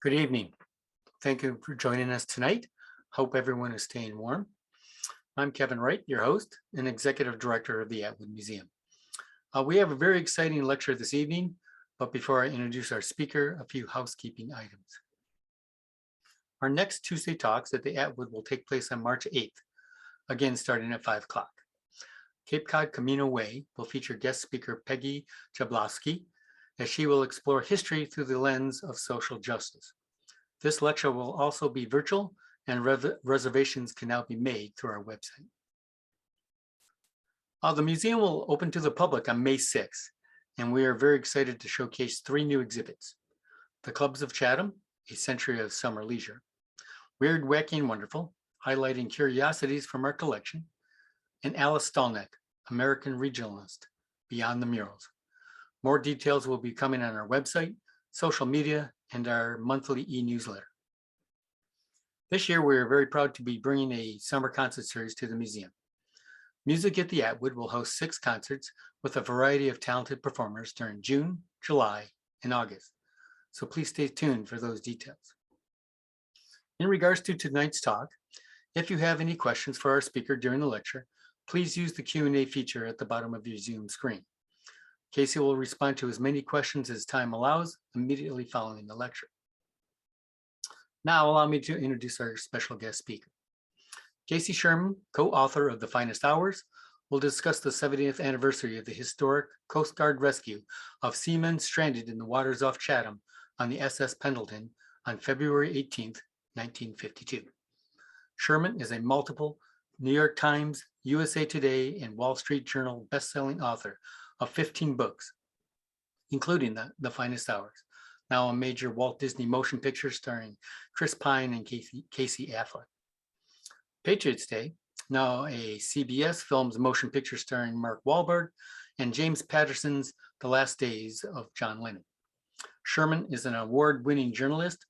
Good evening. Thank you for joining us tonight. Hope everyone is staying warm. I'm Kevin Wright, your host and Executive Director of the Atwood Museum. We have a very exciting lecture this evening, but before I introduce our speaker, a few housekeeping items. Our next Tuesday talks at the Atwood will take place on March 8th, again starting at 5 o'clock. Cape Cod Camino Way will feature guest speaker Peggy Jablowski, as she will explore history through the lens of social justice. This lecture will also be virtual, and reservations can now be made through our website. The museum will open to the public on May 6th, and we are very excited to showcase 3 new exhibits: The Clubs of Chatham, A Century of Summer Leisure; Weird, Wacky, and Wonderful, highlighting curiosities from our collection; and Alice Stallneck, American Regionalist, Beyond the Murals. More details will be coming on our website, social media, and our monthly e-newsletter. This year, we are very proud to be bringing a summer concert series to the museum. Music at the Atwood will host 6 concerts with a variety of talented performers during June, July, and August. So please stay tuned for those details. In regards to tonight's talk, if you have any questions for our speaker during the lecture, please use the Q&A feature at the bottom of your Zoom screen. Casey will respond to as many questions as time allows immediately following the lecture. Now allow me to introduce our special guest speaker. Casey Sherman, co-author of The Finest Hours, will discuss the 70th anniversary of the historic Coast Guard rescue of seamen stranded in the waters off Chatham on the SS Pendleton on February 18, 1952. Sherman is a multiple New York Times, USA Today, and Wall Street Journal best-selling author of 15 books, including The Finest Hours, now a major Walt Disney motion picture starring Chris Pine and Casey Affleck. Patriots Day, now a CBS Films motion picture starring Mark Wahlberg and James Patterson's The Last Days of John Lennon. Sherman is an award-winning journalist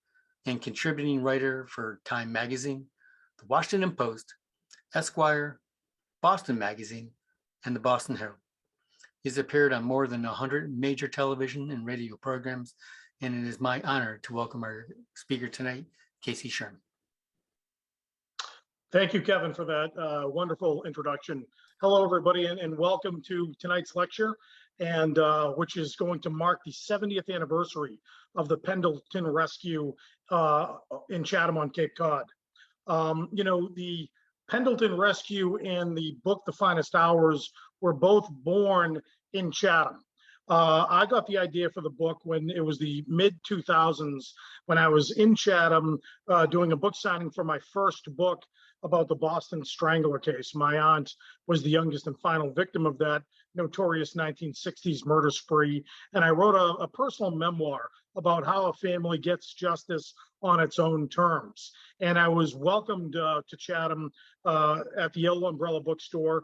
and contributing writer for Time Magazine, The Washington Post, Esquire, Boston Magazine, and the Boston Herald. He's appeared on more than 100 major television and radio programs, and it is my honor to welcome our speaker tonight, Casey Sherman. Thank you, Kevin, for that wonderful introduction. Hello, everybody, and welcome to tonight's lecture, and which is going to mark the 70th anniversary of the Pendleton rescue in Chatham on Cape Cod. You know, the Pendleton rescue and the book, The Finest Hours, were both born in Chatham. I got the idea for the book when it was the mid-2000s, when I was in Chatham doing a book signing for my first book about the Boston Strangler case. My aunt was the youngest and final victim of that notorious 1960s murder spree. And I wrote a personal memoir about how a family gets justice on its own terms. And I was welcomed to Chatham at the Yellow Umbrella Bookstore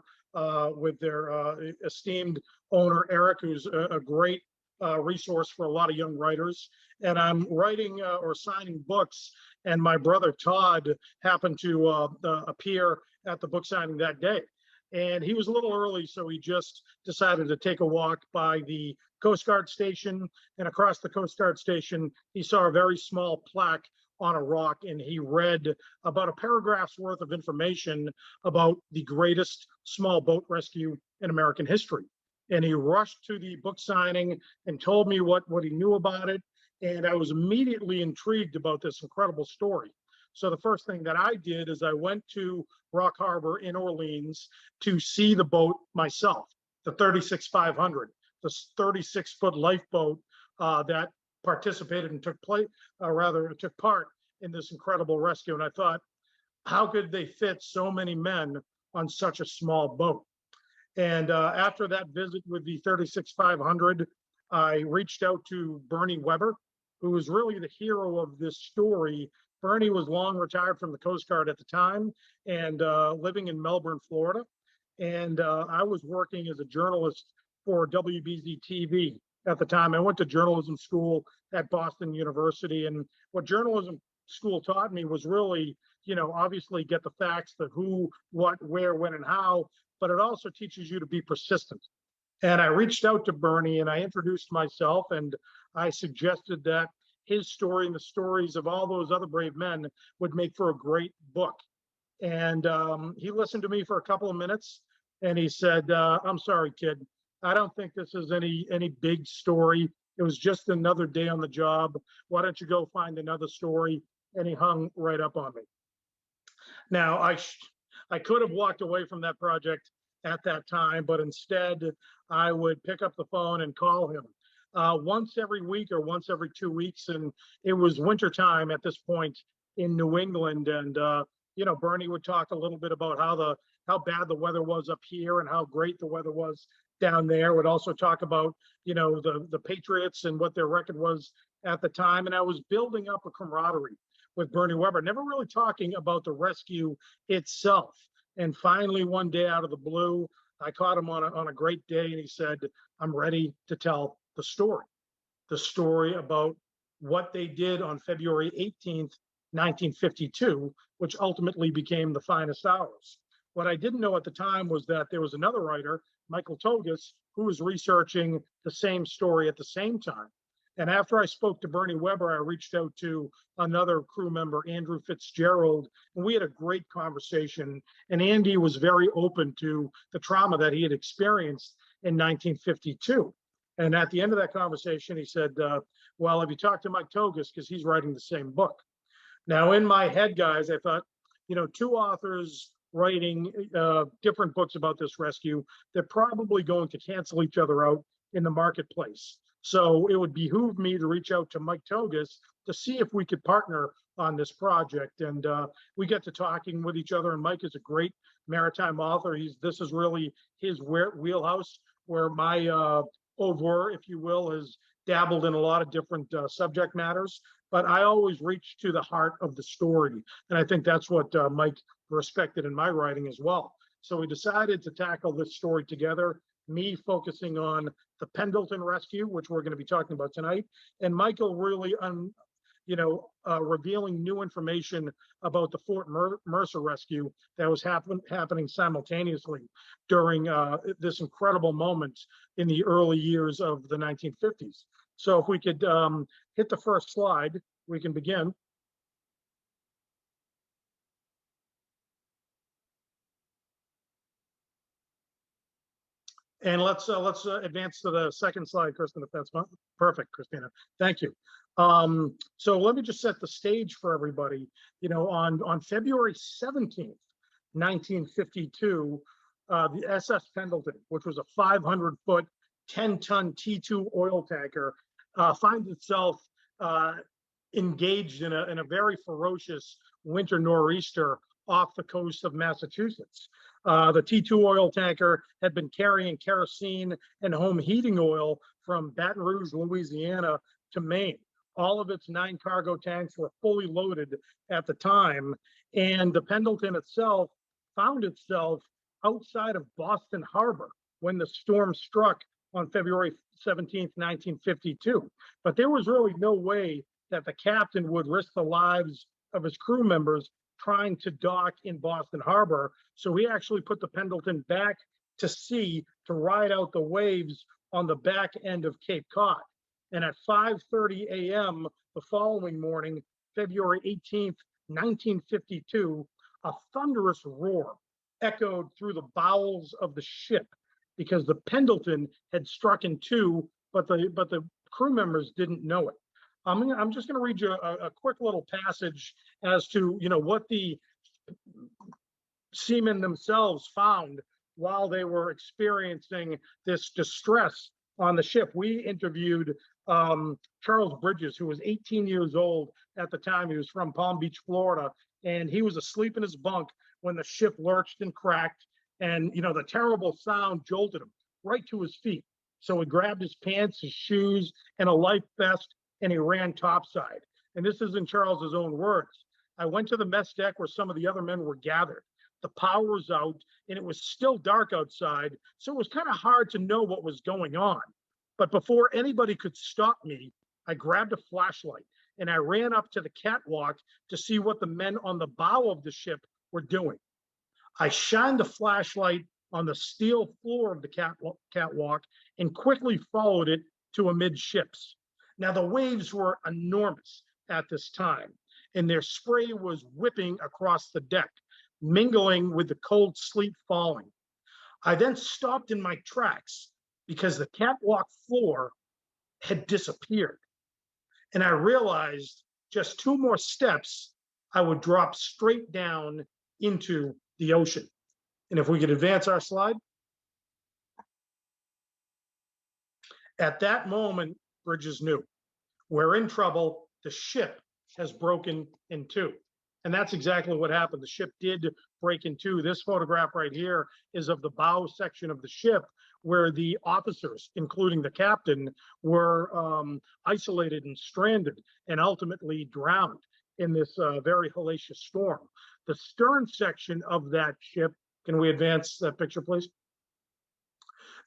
with their esteemed owner, Eric, who's a great resource for a lot of young writers. And I'm writing or signing books, and my brother Todd happened to appear at the book signing that day. And he was a little early, so he just decided to take a walk by the Coast Guard station. And across the Coast Guard station, he saw a very small plaque on a rock, and he read about a paragraph's worth of information about the greatest small boat rescue in American history. And he rushed to the book signing and told me what he knew about it. And I was immediately intrigued about this incredible story. So the first thing that I did is I went to Rock Harbor in Orleans to see the boat myself, the 36-500, the 36-foot lifeboat that participated and took part in this incredible rescue. And I thought, how could they fit so many men on such a small boat? And after that visit with the 36-500, I reached out to Bernie Weber, who was really the hero of this story. Bernie was long retired from the Coast Guard at the time and living in Melbourne, Florida. And I was working as a journalist for WBZ TV at the time. I went to journalism school at Boston University. And what journalism school taught me was really, you know, obviously get the facts, the who, what, where, when, and how, but it also teaches you to be persistent. And I reached out to Bernie and I introduced myself, and I suggested that his story and the stories of all those other brave men would make for a great book. And he listened to me for a couple of minutes, and he said, "I'm sorry, kid. I don't think this is any big story. It was just another day on the job. Why don't you go find another story?" And he hung right up on me. Now, I could have walked away from that project at that time, but instead I would pick up the phone and call him once every week or once every 2 weeks. And it was wintertime at this point in New England. And, Bernie would talk a little bit about how bad the weather was up here and how great the weather was down there. Would also talk about, the Patriots and what their record was at the time. And I was building up a camaraderie with Bernie Weber, never really talking about the rescue itself. And finally, one day out of the blue, I caught him on a great day, and he said, "I'm ready to tell the story about what they did on February 18th, 1952, which ultimately became The Finest Hours." What I didn't know at the time was that there was another writer, Michael Togus, who was researching the same story at the same time. And after I spoke to Bernie Weber, I reached out to another crew member, Andrew Fitzgerald, and we had a great conversation. And Andy was very open to the trauma that he had experienced in 1952. And at the end of that conversation, he said, "Well, have you talked to Mike Togus? Because he's writing the same book." Now, in my head, guys, I thought, two authors writing different books about this rescue, they're probably going to cancel each other out in the marketplace. So it would behoove me to reach out to Mike Togus to see if we could partner on this project. And we get to talking with each other. And Mike is a great maritime author. This is really his wheelhouse, where my oeuvre, if you will, has dabbled in a lot of different subject matters. But I always reach to the heart of the story. And I think that's what Mike respected in my writing as well. So we decided to tackle this story together, me focusing on the Pendleton rescue, which we're going to be talking about tonight, and Michael really, revealing new information about the Fort Mercer rescue that was happening simultaneously during this incredible moment in the early years of the 1950s. So if we could hit the first slide, we can begin. And let's advance to the second slide, Christina. That's perfect, Christina. Thank you. So let me just set the stage for everybody. On February 17th, 1952, the SS Pendleton, which was a 500-foot, 10-ton T2 oil tanker, finds itself engaged in a very ferocious winter nor'easter off the coast of Massachusetts. The T2 oil tanker had been carrying kerosene and home heating oil from Baton Rouge, Louisiana to Maine. All of its 9 cargo tanks were fully loaded at the time, and the Pendleton itself found itself outside of Boston Harbor when the storm struck on February 17th, 1952. But there was really no way that the captain would risk the lives of his crew members trying to dock in Boston Harbor. So he actually put the Pendleton back to sea to ride out the waves on the back end of Cape Cod. And at 5:30 a.m. the following morning, February 18th, 1952, a thunderous roar echoed through the bowels of the ship because the Pendleton had struck in two, but the crew members didn't know it. I'm just going to read you a quick little passage as to what the seamen themselves found while they were experiencing this distress on the ship. We interviewed Charles Bridges, who was 18 years old at the time. He was from Palm Beach, Florida, and he was asleep in his bunk when the ship lurched and cracked, and the terrible sound jolted him right to his feet. So he grabbed his pants, his shoes, and a life vest, and he ran topside. And this is in Charles's own words. "I went to the mess deck where some of the other men were gathered. The power was out, and it was still dark outside, so it was kind of hard to know what was going on. But before anybody could stop me, I grabbed a flashlight, and I ran up to the catwalk to see what the men on the bow of the ship were doing. I shined the flashlight on the steel floor of the catwalk and quickly followed it to amidships. Now, the waves were enormous at this time, and their spray was whipping across the deck, mingling with the cold sleet falling. I then stopped in my tracks because the catwalk floor had disappeared. And I realized just 2 more steps, I would drop straight down into the ocean. And if we could advance our slide. At that moment, Bridges knew we're in trouble. The ship has broken in two. And that's exactly what happened. The ship did break in two. This photograph right here is of the bow section of the ship where the officers, including the captain, were isolated and stranded and ultimately drowned in this very hellacious storm. The stern section of that ship, can we advance that picture, please?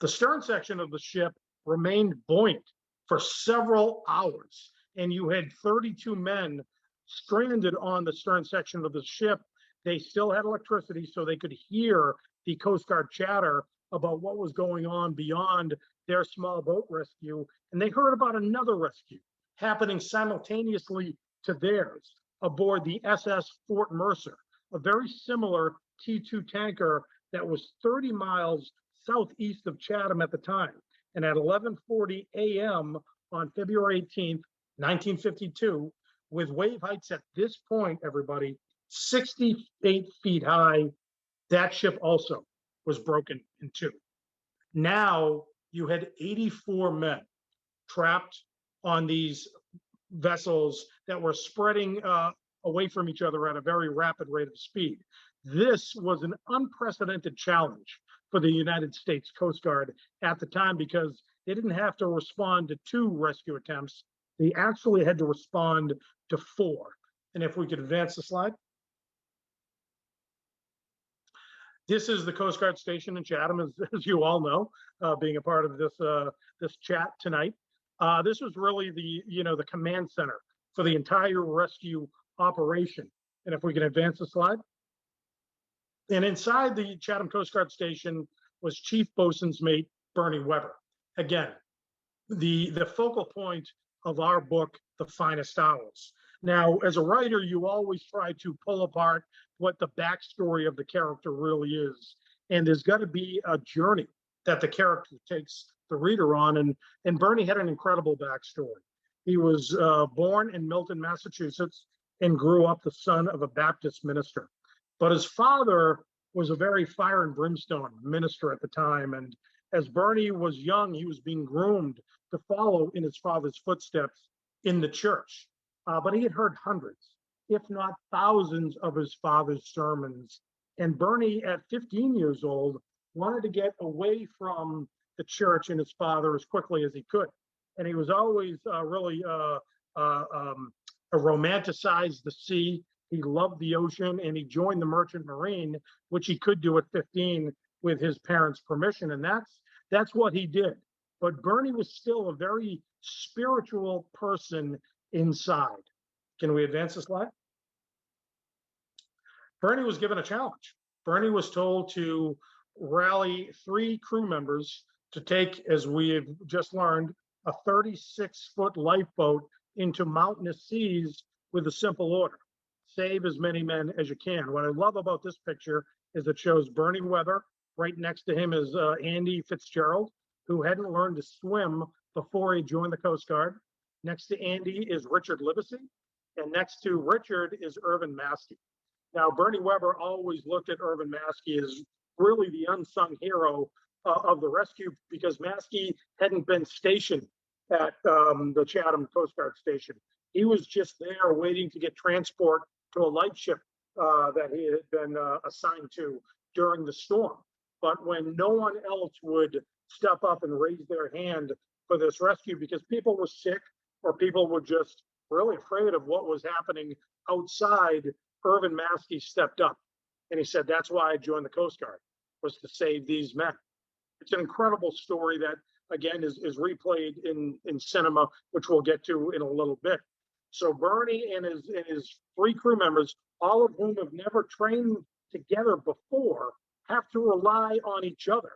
The stern section of the ship remained buoyant for several hours, and you had 32 men stranded on the stern section of the ship. They still had electricity, so they could hear the Coast Guard chatter about what was going on beyond their small boat rescue. And they heard about another rescue happening simultaneously to theirs aboard the SS Fort Mercer, a very similar T2 tanker that was 30 miles southeast of Chatham at the time. And at 11:40 a.m. on February 18th, 1952, with wave heights at this point, everybody, 68 feet high, that ship also was broken in two. Now you had 84 men trapped on these vessels that were spreading away from each other at a very rapid rate of speed. This was an unprecedented challenge for the United States Coast Guard at the time because they didn't have to respond to 2 rescue attempts. They actually had to respond to 4. And if we could advance the slide. This is the Coast Guard station in Chatham, as you all know, being a part of this chat tonight. This was really the command center for the entire rescue operation. And if we can advance the slide. And inside the Chatham Coast Guard station was Chief Boatswain's Mate Bernie Weber. Again, the focal point of our book, The Finest Hours. Now, as a writer, you always try to pull apart what the backstory of the character really is. And there's got to be a journey that the character takes the reader on. And Bernie had an incredible backstory. He was born in Milton, Massachusetts, and grew up the son of a Baptist minister. But his father was a very fire and brimstone minister at the time. And as Bernie was young, he was being groomed to follow in his father's footsteps in the church. But he had heard hundreds, if not thousands, of his father's sermons. And Bernie, at 15 years old, wanted to get away from the church and his father as quickly as he could. And he was always really romanticized the sea. He loved the ocean, and he joined the Merchant Marine, which he could do at 15 with his parents' permission. And that's what he did. But Bernie was still a very spiritual person inside. Can we advance the slide? Bernie was given a challenge. Bernie was told to rally 3 crew members to take, as we have just learned, a 36-foot lifeboat into mountainous seas with a simple order: save as many men as you can. What I love about this picture is it shows Bernie Weber. Right next to him is Andy Fitzgerald, who hadn't learned to swim before he joined the Coast Guard. Next to Andy is Richard Livesey, and next to Richard is Irvin Maskey. Now, Bernie Weber always looked at Irvin Maskey as really the unsung hero of the rescue because Maskey hadn't been stationed at the Chatham Coast Guard station. He was just there waiting to get transport to a lightship that he had been assigned to during the storm. But when no one else would step up and raise their hand for this rescue because people were sick or people were just really afraid of what was happening outside, Irvin Maskey stepped up. And he said, that's why I joined the Coast Guard, was to save these men. It's an incredible story that, again, is replayed in cinema, which we'll get to in a little bit. So Bernie and his 3 crew members, all of whom have never trained together before, have to rely on each other.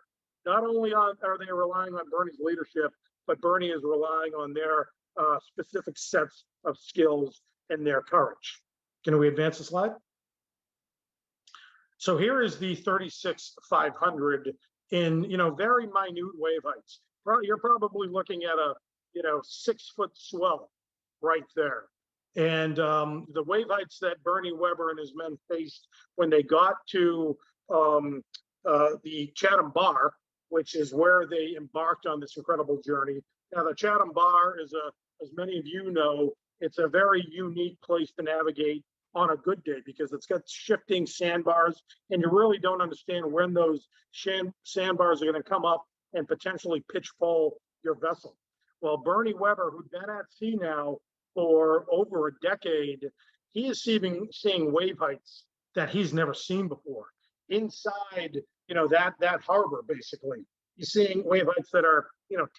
Not only are they relying on Bernie's leadership, but Bernie is relying on their specific sets of skills and their courage. Can we advance the slide? So here is the 36-500 in, very minute wave heights. You're probably looking at a, 6-foot swell right there. And the wave heights that Bernie Weber and his men faced when they got to the Chatham Bar, which is where they embarked on this incredible journey. Now, the Chatham Bar is as many of you know, it's a very unique place to navigate on a good day because it's got shifting sandbars, and you really don't understand when those sandbars are going to come up and potentially pitch pole your vessel. Well, Bernie Weber, who'd been at sea now for over a decade, he is seeing wave heights that he's never seen before. Inside, that harbor, basically, he's seeing wave heights that are,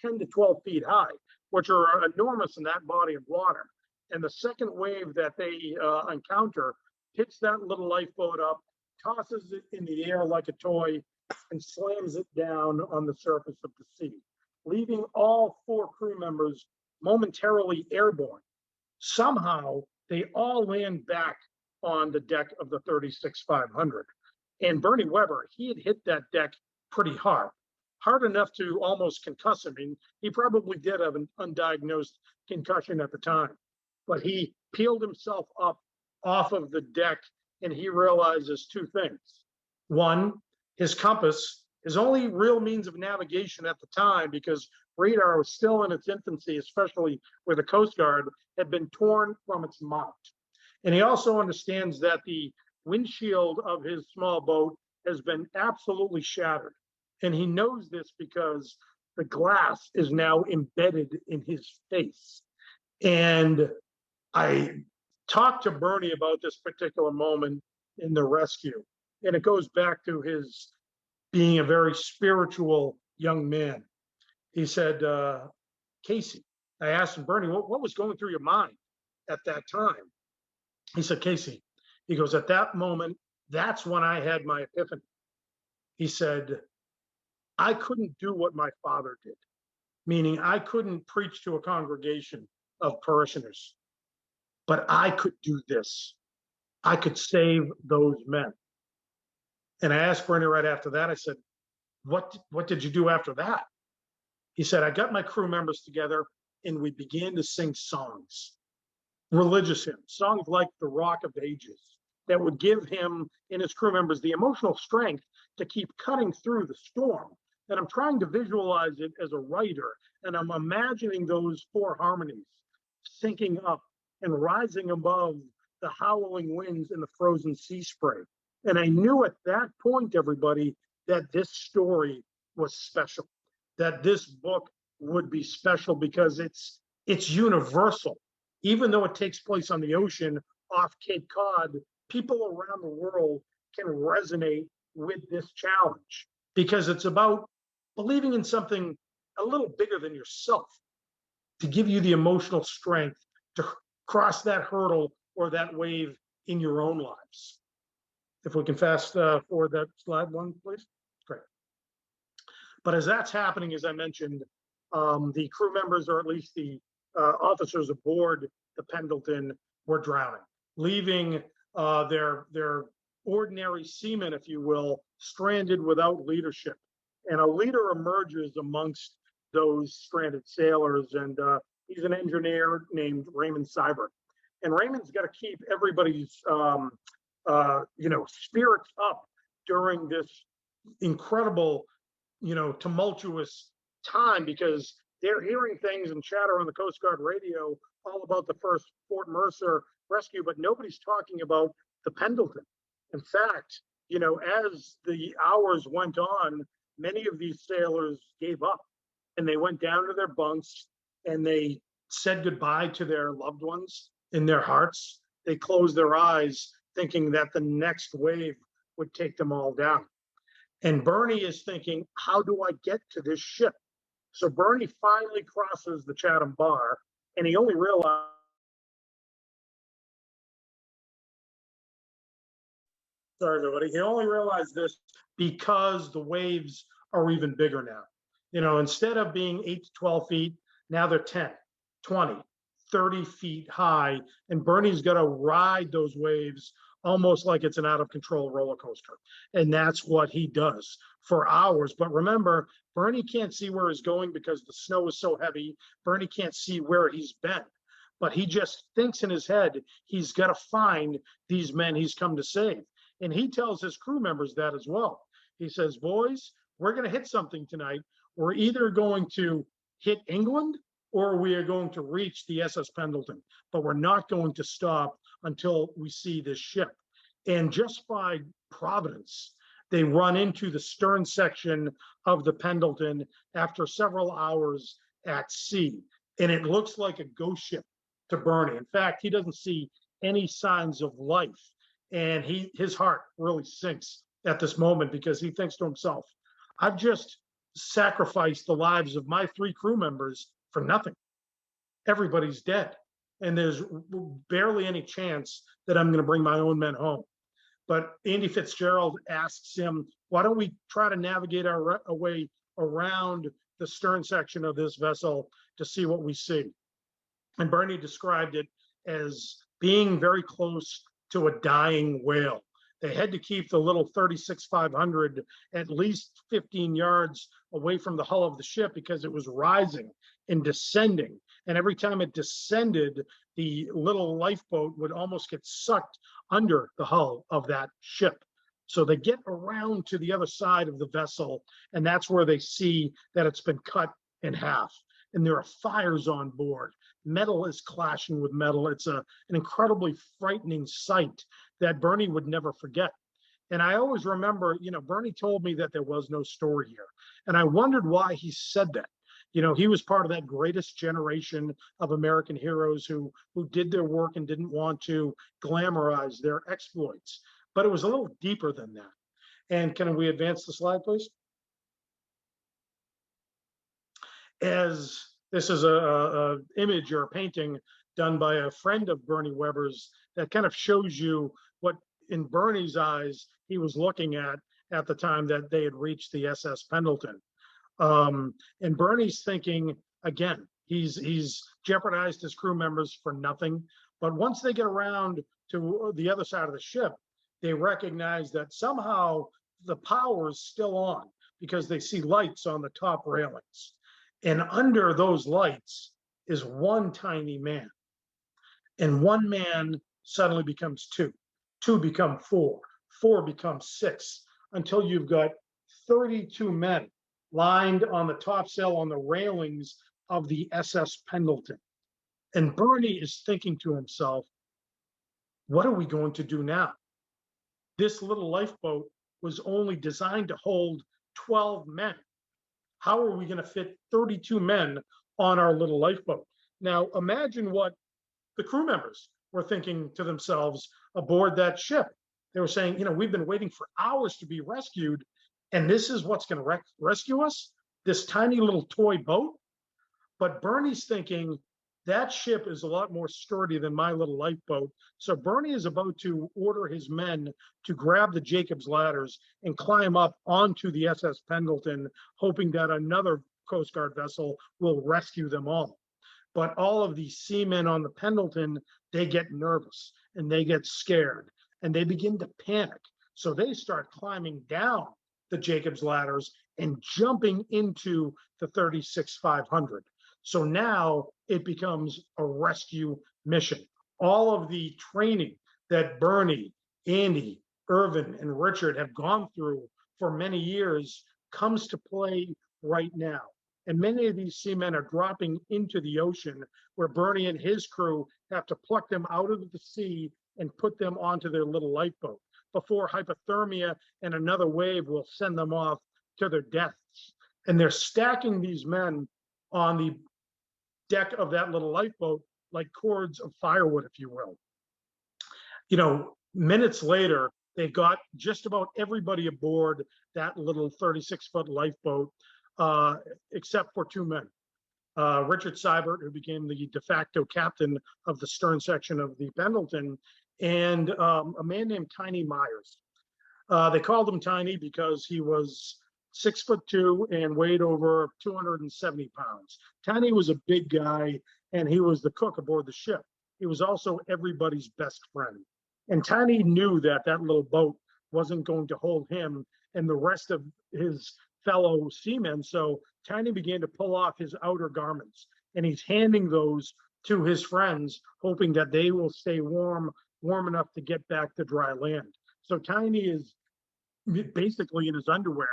10 to 12 feet high, which are enormous in that body of water. And the second wave that they encounter hits that little lifeboat up, tosses it in the air like a toy, and slams it down on the surface of the sea, leaving all 4 crew members momentarily airborne. Somehow, they all land back on the deck of the 36-500. And Bernie Weber, he had hit that deck pretty hard enough to almost concuss him. I mean, he probably did have an undiagnosed concussion at the time, but he peeled himself up off of the deck and he realizes 2 things. One, his compass, his only real means of navigation at the time, because radar was still in its infancy, especially with the Coast Guard, had been torn from its mount. And he also understands that the windshield of his small boat has been absolutely shattered. And he knows this because the glass is now embedded in his face. And I talked to Bernie about this particular moment in the rescue. And it goes back to his being a very spiritual young man. He said, Casey, I asked him, Bernie, what was going through your mind at that time? He said, Casey, he goes, at that moment, that's when I had my epiphany. He said, I couldn't do what my father did, meaning I couldn't preach to a congregation of parishioners, but I could do this. I could save those men. And I asked Bernie right after that, I said, what did you do after that? He said, I got my crew members together and we began to sing songs, religious hymns, songs like The Rock of Ages, that would give him and his crew members the emotional strength to keep cutting through the storm. And I'm trying to visualize it as a writer, and I'm imagining those 4 harmonies syncing up and rising above the howling winds and the frozen sea spray. And I knew at that point, everybody, that this story was special, that this book would be special because it's universal. Even though it takes place on the ocean off Cape Cod, people around the world can resonate with this challenge because it's about believing in something a little bigger than yourself to give you the emotional strength to cross that hurdle or that wave in your own lives. If we can fast forward that slide one, please. Great. But as that's happening, as I mentioned, the crew members, or at least the officers aboard the Pendleton, were drowning, leaving their ordinary seamen, if you will, stranded without leadership. And a leader emerges amongst those stranded sailors, and he's an engineer named Raymond Seibert. And Raymond's got to keep everybody's spirits up during this incredible, tumultuous time, because they're hearing things and chatter on the Coast Guard radio all about the first Fort Mercer rescue, but nobody's talking about the Pendleton. In fact, as the hours went on, many of these sailors gave up and they went down to their bunks and they said goodbye to their loved ones in their hearts. They closed their eyes thinking that the next wave would take them all down. And Bernie is thinking, how do I get to this ship? So Bernie finally crosses the Chatham Bar, and he only realized, sorry everybody, he only realized this because the waves are even bigger now. Instead of being 8 to 12 feet, now they're 10, 20, 30 feet high, and Bernie's got to ride those waves almost like it's an out of control roller coaster. And that's what he does for hours. But remember, Bernie can't see where he's going because the snow is so heavy. Bernie can't see where he's been, but he just thinks in his head he's got to find these men he's come to save. And he tells his crew members that as well. He says, boys, we're going to hit something tonight. We're either going to hit England or we are going to reach the SS Pendleton, but we're not going to stop until we see this ship. And just by providence, they run into the stern section of the Pendleton after several hours at sea. And it looks like a ghost ship to Bernie. In fact, he doesn't see any signs of life. And his heart really sinks at this moment because he thinks to himself, I've just sacrificed the lives of my 3 crew members for nothing. Everybody's dead. And there's barely any chance that I'm going to bring my own men home. But Andy Fitzgerald asks him, why don't we try to navigate our way around the stern section of this vessel to see what we see? And Bernie described it as being very close to a dying whale. They had to keep the little 36-500 at least 15 yards away from the hull of the ship because it was rising and descending. And every time it descended, the little lifeboat would almost get sucked under the hull of that ship. So they get around to the other side of the vessel, and that's where they see that it's been cut in half. And there are fires on board. Metal is clashing with metal. It's an incredibly frightening sight that Bernie would never forget. And I always remember, Bernie told me that there was no story here. And I wondered why he said that. He was part of that greatest generation of American heroes who did their work and didn't want to glamorize their exploits. But it was a little deeper than that. And can we advance the slide, please? As this is a image or a painting done by a friend of Bernie Weber's that kind of shows you what, in Bernie's eyes, he was looking at the time that they had reached the SS Pendleton. And Bernie's thinking, again, he's jeopardized his crew members for nothing. But once they get around to the other side of the ship, they recognize that somehow the power is still on because they see lights on the top railings. And under those lights is one tiny man. And one man suddenly becomes 2. 2 become 4. 4 becomes 6, until you've got 32 men lined on the topsail on the railings of the SS Pendleton. And Bernie is thinking to himself, what are we going to do now? This little lifeboat was only designed to hold 12 men. How are we going to fit 32 men on our little lifeboat? Now, imagine what the crew members were thinking to themselves aboard that ship. They were saying, we've been waiting for hours to be rescued, and this is what's going to rescue us? This tiny little toy boat? But Bernie's thinking, that ship is a lot more sturdy than my little lifeboat. So Bernie is about to order his men to grab the Jacob's ladders and climb up onto the SS Pendleton, hoping that another Coast Guard vessel will rescue them all. But all of these seamen on the Pendleton, they get nervous and they get scared and they begin to panic. So they start climbing down the Jacob's ladders and jumping into the 36-500. So now it becomes a rescue mission. All of the training that Bernie, Andy, Irvin, and Richard have gone through for many years comes to play right now. And many of these seamen are dropping into the ocean where Bernie and his crew have to pluck them out of the sea and put them onto their little lifeboat before hypothermia and another wave will send them off to their deaths. And they're stacking these men on the deck of that little lifeboat like cords of firewood, if you will. Minutes later, they got just about everybody aboard that little 36-foot lifeboat, except for 2 men. Richard Seibert, who became the de facto captain of the stern section of the Pendleton, and a man named Tiny Myers. They called him Tiny because he was 6'2" and weighed over 270 pounds. Tiny was a big guy, and he was the cook aboard the ship. He was also everybody's best friend. And Tiny knew that that little boat wasn't going to hold him and the rest of his fellow seamen. So Tiny began to pull off his outer garments, and he's handing those to his friends, hoping that they will stay warm enough to get back to dry land. So Tiny is basically in his underwear.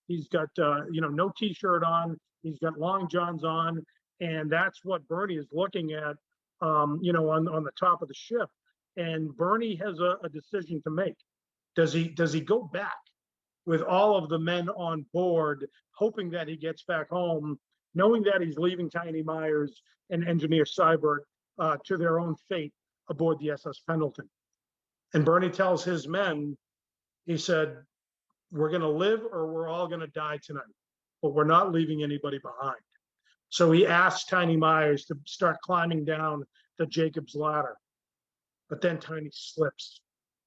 He's got no t-shirt on. He's got long johns on, and that's what Bernie is looking at, on the top of the ship. And Bernie has a decision to make. Does he go back with all of the men on board, hoping that he gets back home, knowing that he's leaving Tiny Myers and Engineer Seibert to their own fate aboard the SS Pendleton? And Bernie tells his men, he said, we're going to live or we're all going to die tonight, but we're not leaving anybody behind. So he asked Tiny Myers to start climbing down the Jacob's ladder. But then Tiny slips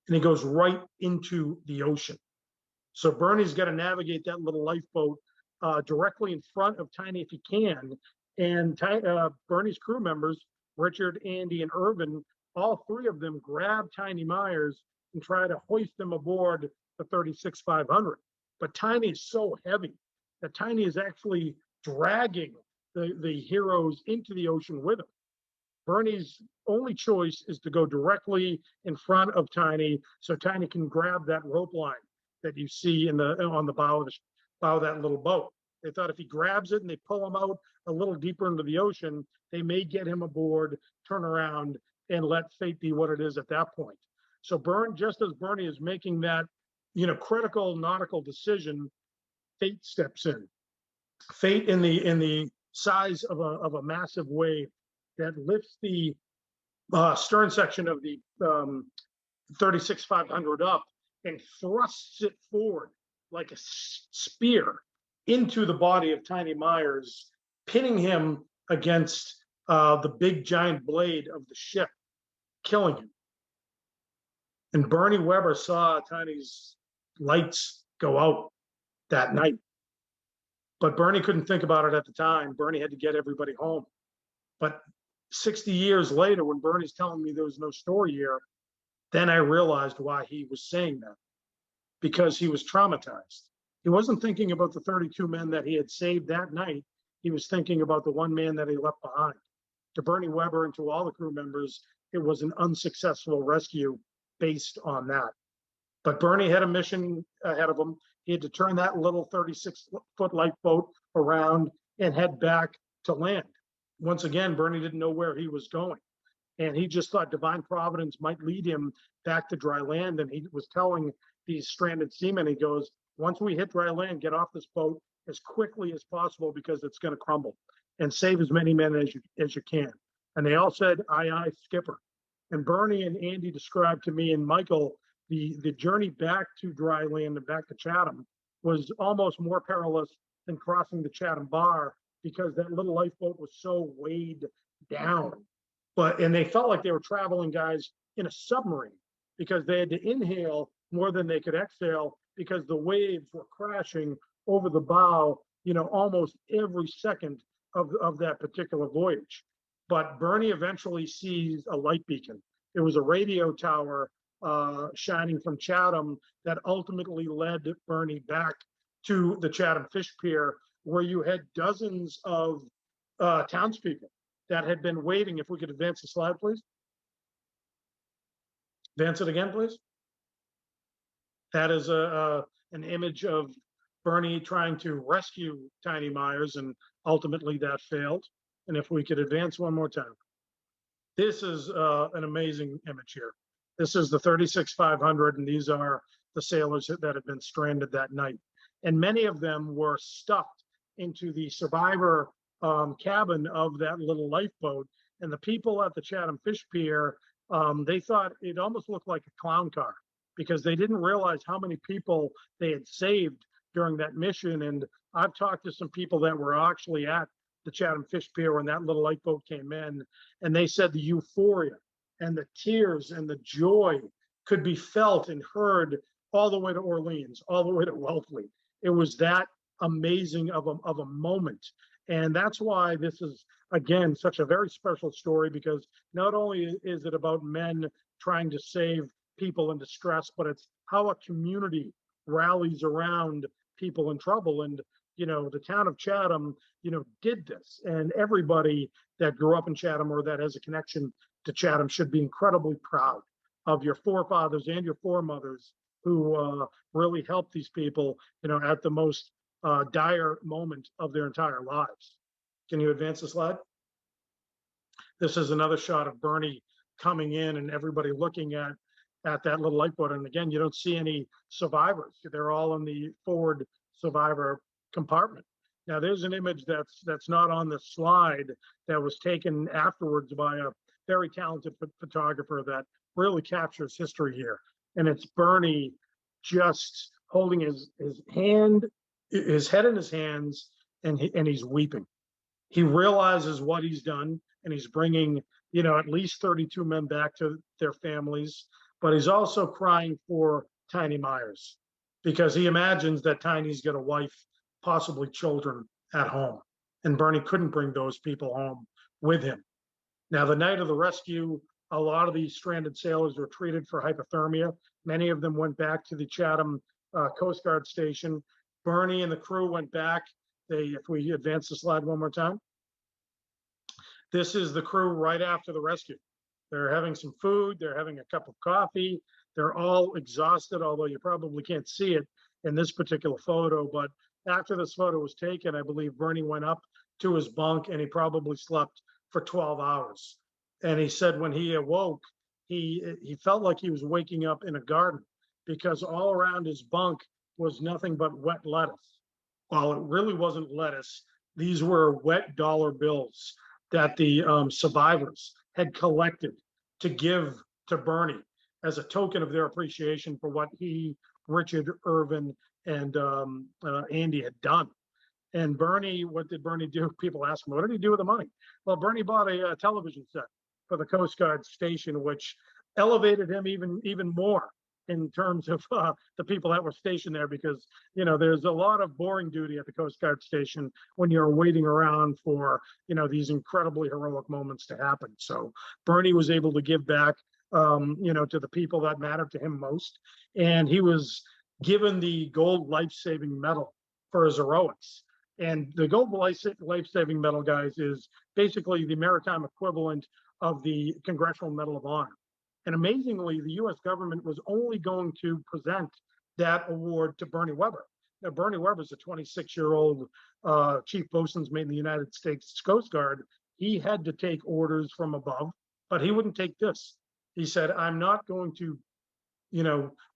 and he goes right into the ocean. So Bernie's got to navigate that little lifeboat directly in front of Tiny if he can. And Bernie's crew members, Richard, Andy, and Irvin, all three of them grab Tiny Myers and try to hoist him aboard the 36-500. But Tiny is so heavy that Tiny is actually dragging the heroes into the ocean with him. Bernie's only choice is to go directly in front of Tiny so Tiny can grab that rope line that you see on the bow of that little boat. They thought if he grabs it and they pull him out a little deeper into the ocean, they may get him aboard, turn around, and let fate be what it is at that point. So just as Bernie is making that, critical nautical decision, fate steps in. Fate in the size of a massive wave that lifts the stern section of the 36-500 up and thrusts it forward like a spear into the body of Tiny Myers, pinning him against the big giant blade of the ship, killing him. And Bernie Weber saw Tiny's lights go out that night. But Bernie couldn't think about it at the time. Bernie had to get everybody home. But 60 years later, when Bernie's telling me there was no story here, then I realized why he was saying that. Because he was traumatized. He wasn't thinking about the 32 men that he had saved that night. He was thinking about the one man that he left behind. To Bernie Weber and to all the crew members, it was an unsuccessful rescue based on that. But Bernie had a mission ahead of him. He had to turn that little 36-foot lifeboat around and head back to land. Once again, Bernie didn't know where he was going. And he just thought divine providence might lead him back to dry land. And he was telling these stranded seamen, he goes, once we hit dry land, get off this boat as quickly as possible because it's going to crumble, and save as many men as you can. And they all said, aye, aye, skipper. And Bernie and Andy described to me and Michael the journey back to dry land and back to Chatham was almost more perilous than crossing the Chatham Bar because that little lifeboat was so weighed down. And they felt like they were traveling, guys, in a submarine because they had to inhale more than they could exhale because the waves were crashing over the bow, almost every second of that particular voyage. But Bernie eventually sees a light beacon. It was a radio tower shining from Chatham that ultimately led Bernie back to the Chatham Fish Pier, where you had dozens of townspeople that had been waiting. If we could advance the slide, please. Advance it again, please. That is an image of Bernie trying to rescue Tiny Myers, and ultimately that failed. And if we could advance one more time. This is an amazing image here. This is the 36-500, and these are the sailors that had been stranded that night. And many of them were stuffed into the survivor cabin of that little lifeboat. And the people at the Chatham Fish Pier, they thought it almost looked like a clown car because they didn't realize how many people they had saved during that mission. And I've talked to some people that were actually at the Chatham Fish Pier when that little lifeboat came in, and they said the euphoria and the tears and the joy could be felt and heard all the way to Orleans, all the way to Wellesley. It was that amazing of a moment. And that's why this is, again, such a very special story, because not only is it about men trying to save people in distress, but it's how a community rallies around people in trouble. And, the town of Chatham, did this. And everybody that grew up in Chatham or that has a connection to Chatham should be incredibly proud of your forefathers and your foremothers who really helped these people, at the most dire moment of their entire lives. Can you advance the slide? This is another shot of Bernie coming in and everybody looking at that little lifeboat. And again, you don't see any survivors. They're all in the forward survivor compartment. Now, there's an image that's not on the slide that was taken afterwards by a very talented photographer that really captures history here. And it's Bernie just holding his head in his hands, and he's weeping. He realizes what he's done, and he's bringing, at least 32 men back to their families. But he's also crying for Tiny Myers, because he imagines that Tiny's got a wife, possibly children at home. And Bernie couldn't bring those people home with him. Now, the night of the rescue, a lot of these stranded sailors were treated for hypothermia. Many of them went back to the Chatham Coast Guard station. Bernie and the crew went back. If we advance the slide one more time. This is the crew right after the rescue. They're having some food. They're having a cup of coffee. They're all exhausted, although you probably can't see it in this particular photo. But after this photo was taken, I believe Bernie went up to his bunk and he probably slept for 12 hours. And he said when he awoke, he felt like he was waking up in a garden, because all around his bunk was nothing but wet lettuce. Well, it really wasn't lettuce. These were wet dollar bills that the survivors had collected to give to Bernie as a token of their appreciation for what he, Richard, Irvin, and Andy had done. And Bernie, what did Bernie do? People ask him, what did he do with the money? Well, Bernie bought a television set for the Coast Guard station, which elevated him even more in terms of the people that were stationed there, because there's a lot of boring duty at the Coast Guard station when you're waiting around for these incredibly heroic moments to happen. So Bernie was able to give back to the people that mattered to him most, and he was given the Gold Life-Saving Medal for his heroics. And the Gold Life-Saving Medal, guys, is basically the maritime equivalent of the Congressional Medal of Honor. And amazingly, the U.S. government was only going to present that award to Bernie Webber. Now, Bernie Webber is a 26-year-old chief boatswain's mate in the United States Coast Guard. He had to take orders from above, but he wouldn't take this. He said, I'm not going to,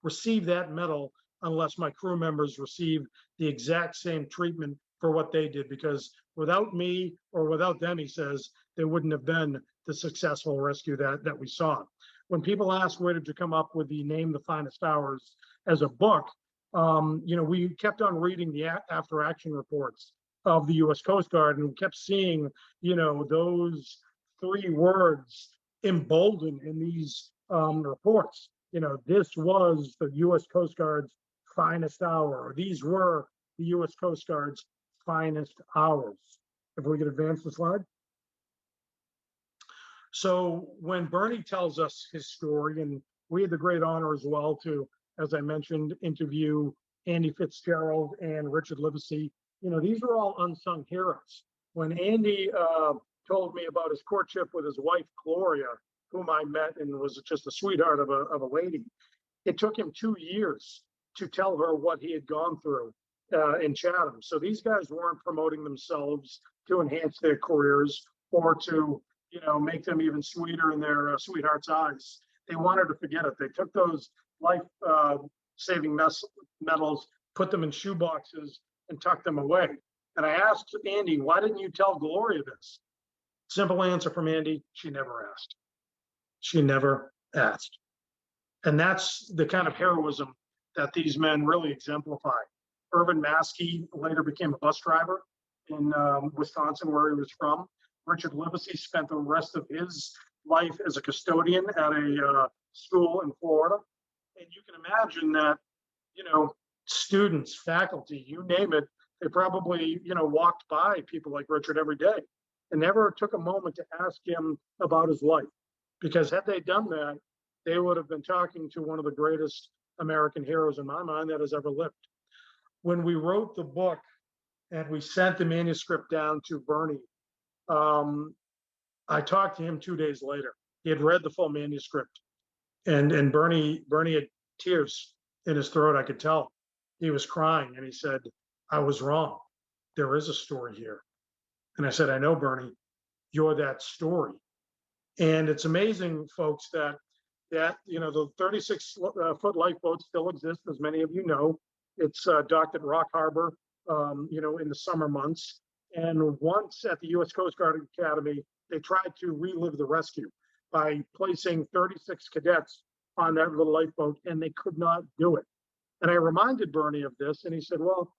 receive that medal unless my crew members receive the exact same treatment for what they did, because without me or without them, he says, there wouldn't have been the successful rescue that we saw. When people ask where did you come up with the name The Finest Hours as a book, we kept on reading the after action reports of the U.S. Coast Guard, and we kept seeing, those three words emboldened in these reports. This was the U.S. Coast Guard's finest hour, or these were the U.S. Coast Guard's finest hours. If we could advance the slide. So when Bernie tells us his story, and we had the great honor as well to, as I mentioned, interview Andy Fitzgerald and Richard Livesey, these are all unsung heroes. When Andy told me about his courtship with his wife, Gloria, whom I met and was just a sweetheart of a lady, it took him 2 years to tell her what he had gone through in Chatham. So these guys weren't promoting themselves to enhance their careers or to make them even sweeter in their sweetheart's eyes. They wanted to forget it. They took those life-saving medals, put them in shoe boxes, and tucked them away. And I asked Andy, why didn't you tell Gloria this? Simple answer from Andy, she never asked. She never asked. And that's the kind of heroism that these men really exemplify. Irvin Maskey later became a bus driver in Wisconsin, where he was from. Richard Livesey spent the rest of his life as a custodian at a school in Florida. And you can imagine that, students, faculty, you name it. They probably, walked by people like Richard every day and never took a moment to ask him about his life. Because had they done that, they would have been talking to one of the greatest American heroes in my mind that has ever lived. When we wrote the book and we sent the manuscript down to Bernie, I talked to him 2 days later. He had read the full manuscript, and Bernie had tears in his throat. I could tell he was crying, and he said, "I was wrong. There is a story here." And I said, "I know, Bernie, you're that story." And it's amazing, folks, that the 36-foot lifeboat still exists, as many of you know. It's docked at Rock Harbor, in the summer months. And once at the U.S. Coast Guard Academy, they tried to relive the rescue by placing 36 cadets on that little lifeboat, and they could not do it. And I reminded Bernie of this, and he said, "Well,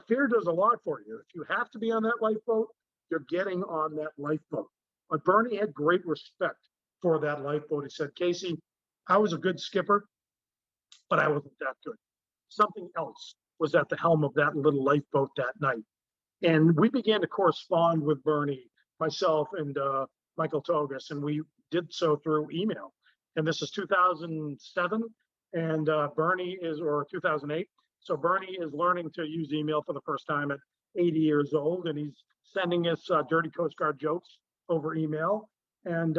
fear does a lot for you. If you have to be on that lifeboat, you're getting on that lifeboat." But Bernie had great respect for that lifeboat. He said, "Casey, I was a good skipper, but I wasn't that good. Something else was at the helm of that little lifeboat that night." And we began to correspond with Bernie, myself, and Michael Togas, and we did so through email. And this is 2007, and or 2008. So Bernie is learning to use email for the first time at 80 years old, and he's sending us dirty Coast Guard jokes over email. And,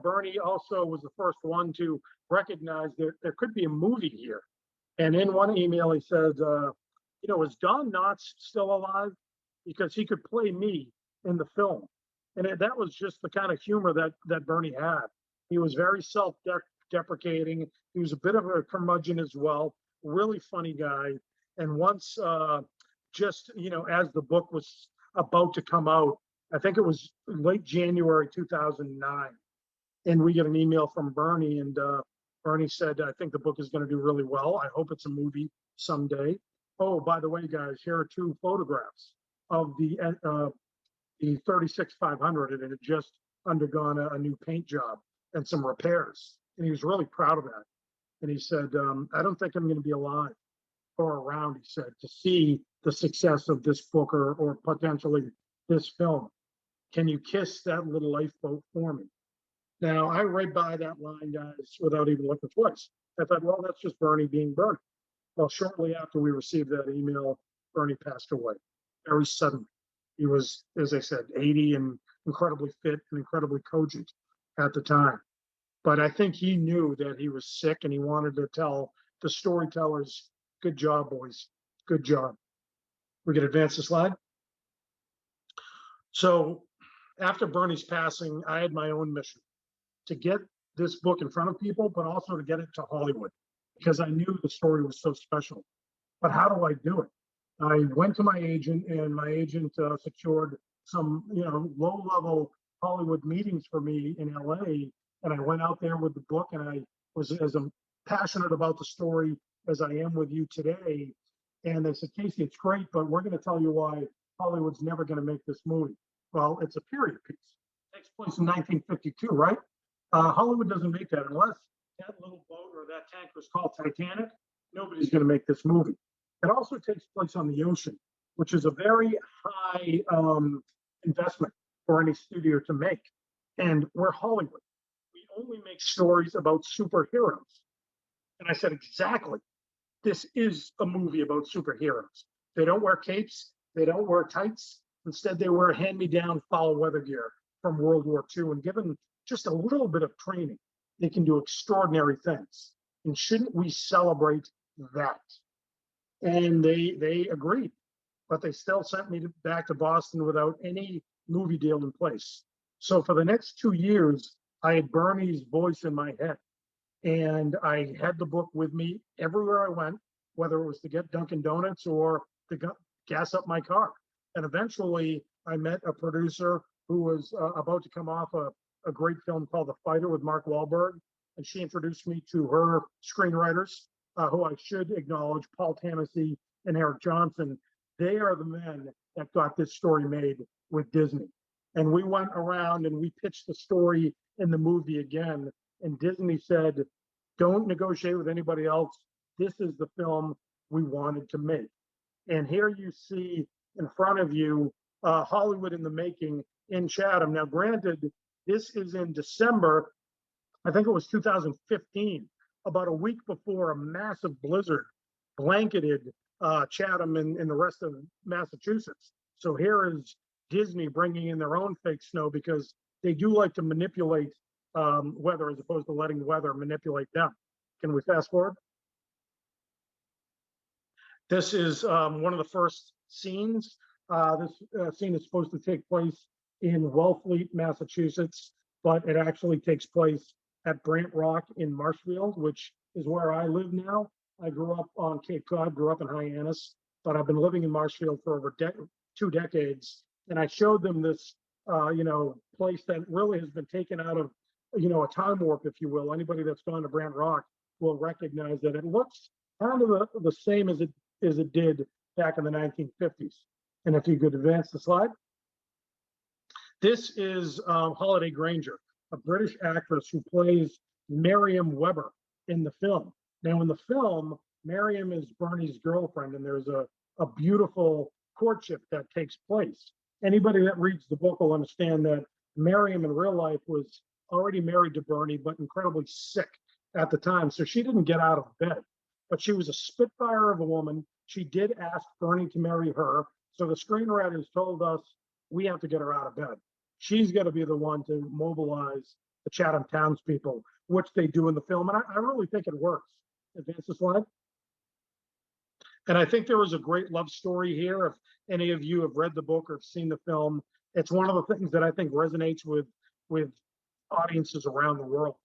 Bernie also was the first one to recognize that there could be a movie here. And in one email, he said, "Is Don Knotts still alive? Because he could play me in the film." And that was just the kind of humor that Bernie had. He was very self-deprecating. He was a bit of a curmudgeon as well, really funny guy. And once, as the book was about to come out, I think it was late January 2009, and we get an email from Bernie, and Bernie said, "I think the book is going to do really well. I hope it's a movie someday. Oh, by the way, guys, here are 2 photographs of the 36-500, and it had just undergone a new paint job and some repairs." And he was really proud of that. And he said, "I don't think I'm going to be alive or around," he said, "to see the success of this book or potentially this film. Can you kiss that little lifeboat for me?" Now, I read by that line, guys, without even looking twice. I thought, well, that's just Bernie being Bernie. Well, shortly after we received that email, Bernie passed away very suddenly. He was, as I said, 80 and incredibly fit and incredibly cogent at the time. But I think he knew that he was sick, and he wanted to tell the storytellers, "Good job, boys. Good job." We can advance the slide. So after Bernie's passing, I had my own mission to get this book in front of people, but also to get it to Hollywood, because I knew the story was so special. But how do I do it? I went to my agent, and my agent secured some, low-level Hollywood meetings for me in LA. And I went out there with the book, and I was as passionate about the story as I am with you today. And they said, "Casey, it's great, but we're going to tell you why Hollywood's never going to make this movie." Well, it's a period piece. It takes place in 1952, right? Hollywood doesn't make that unless that little boat or that tanker is called Titanic. Nobody's going to make this movie. It also takes place on the ocean, which is a very high investment for any studio to make. And we're Hollywood. We only make stories about superheroes. And I said, exactly. This is a movie about superheroes. They don't wear capes. They don't wear tights. Instead, they wear hand-me-down foul weather gear from World War II. And given just a little bit of training, they can do extraordinary things. And shouldn't we celebrate that? And they agreed, but they still sent me back to Boston without any movie deal in place. So for the next 2 years, I had Bernie's voice in my head, and I had the book with me everywhere I went, whether it was to get Dunkin' Donuts or to gas up my car. And eventually, I met a producer who was about to come off a great film called The Fighter with Mark Wahlberg, and she introduced me to her screenwriters, who I should acknowledge, Paul Tennessee and Eric Johnson. They are the men that got this story made with Disney. And we went around and we pitched the story in the movie again. And Disney said, don't negotiate with anybody else. This is the film we wanted to make. And here you see in front of you Hollywood in the making in Chatham. Now, granted, this is in December, I think it was 2015, about a week before a massive blizzard blanketed Chatham and the rest of Massachusetts. So here is Disney bringing in their own fake snow because they do like to manipulate weather as opposed to letting weather manipulate them. Can we fast forward? This is one of the first scenes. This scene is supposed to take place in Wellfleet, Massachusetts, but it actually takes place at Brant Rock in Marshfield, which is where I live now. I grew up on Cape Cod, grew up in Hyannis, but I've been living in Marshfield for over 2 decades. And I showed them this, place that really has been taken out of, a time warp, if you will. Anybody that's gone to Brant Rock will recognize that it looks kind of the same as it did back in the 1950s. And if you could advance the slide. This is Holiday Granger, a British actress who plays Merriam Webber in the film. Now, in the film, Merriam is Bernie's girlfriend, and there's a beautiful courtship that takes place. Anybody that reads the book will understand that Merriam in real life was already married to Bernie, but incredibly sick at the time. So she didn't get out of bed, but she was a spitfire of a woman. She did ask Bernie to marry her. So the screenwriters told us we have to get her out of bed. She's got to be the one to mobilize the Chatham townspeople, which they do in the film. And I really think it works. Advance the slide. And I think there was a great love story here. If any of you have read the book or have seen the film, it's one of the things that I think resonates with audiences around the world.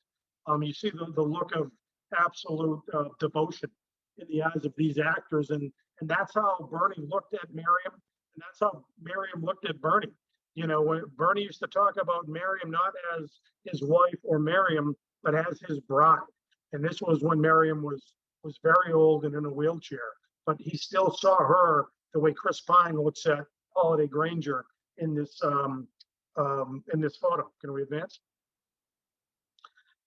You see the look of absolute devotion in the eyes of these actors. And that's how Bernie looked at Merriam. And that's how Merriam looked at Bernie. When Bernie used to talk about Merriam not as his wife or Merriam, but as his bride. And this was when Merriam was very old and in a wheelchair, but he still saw her the way Chris Pine looks at Holiday Granger in this photo. Can we advance?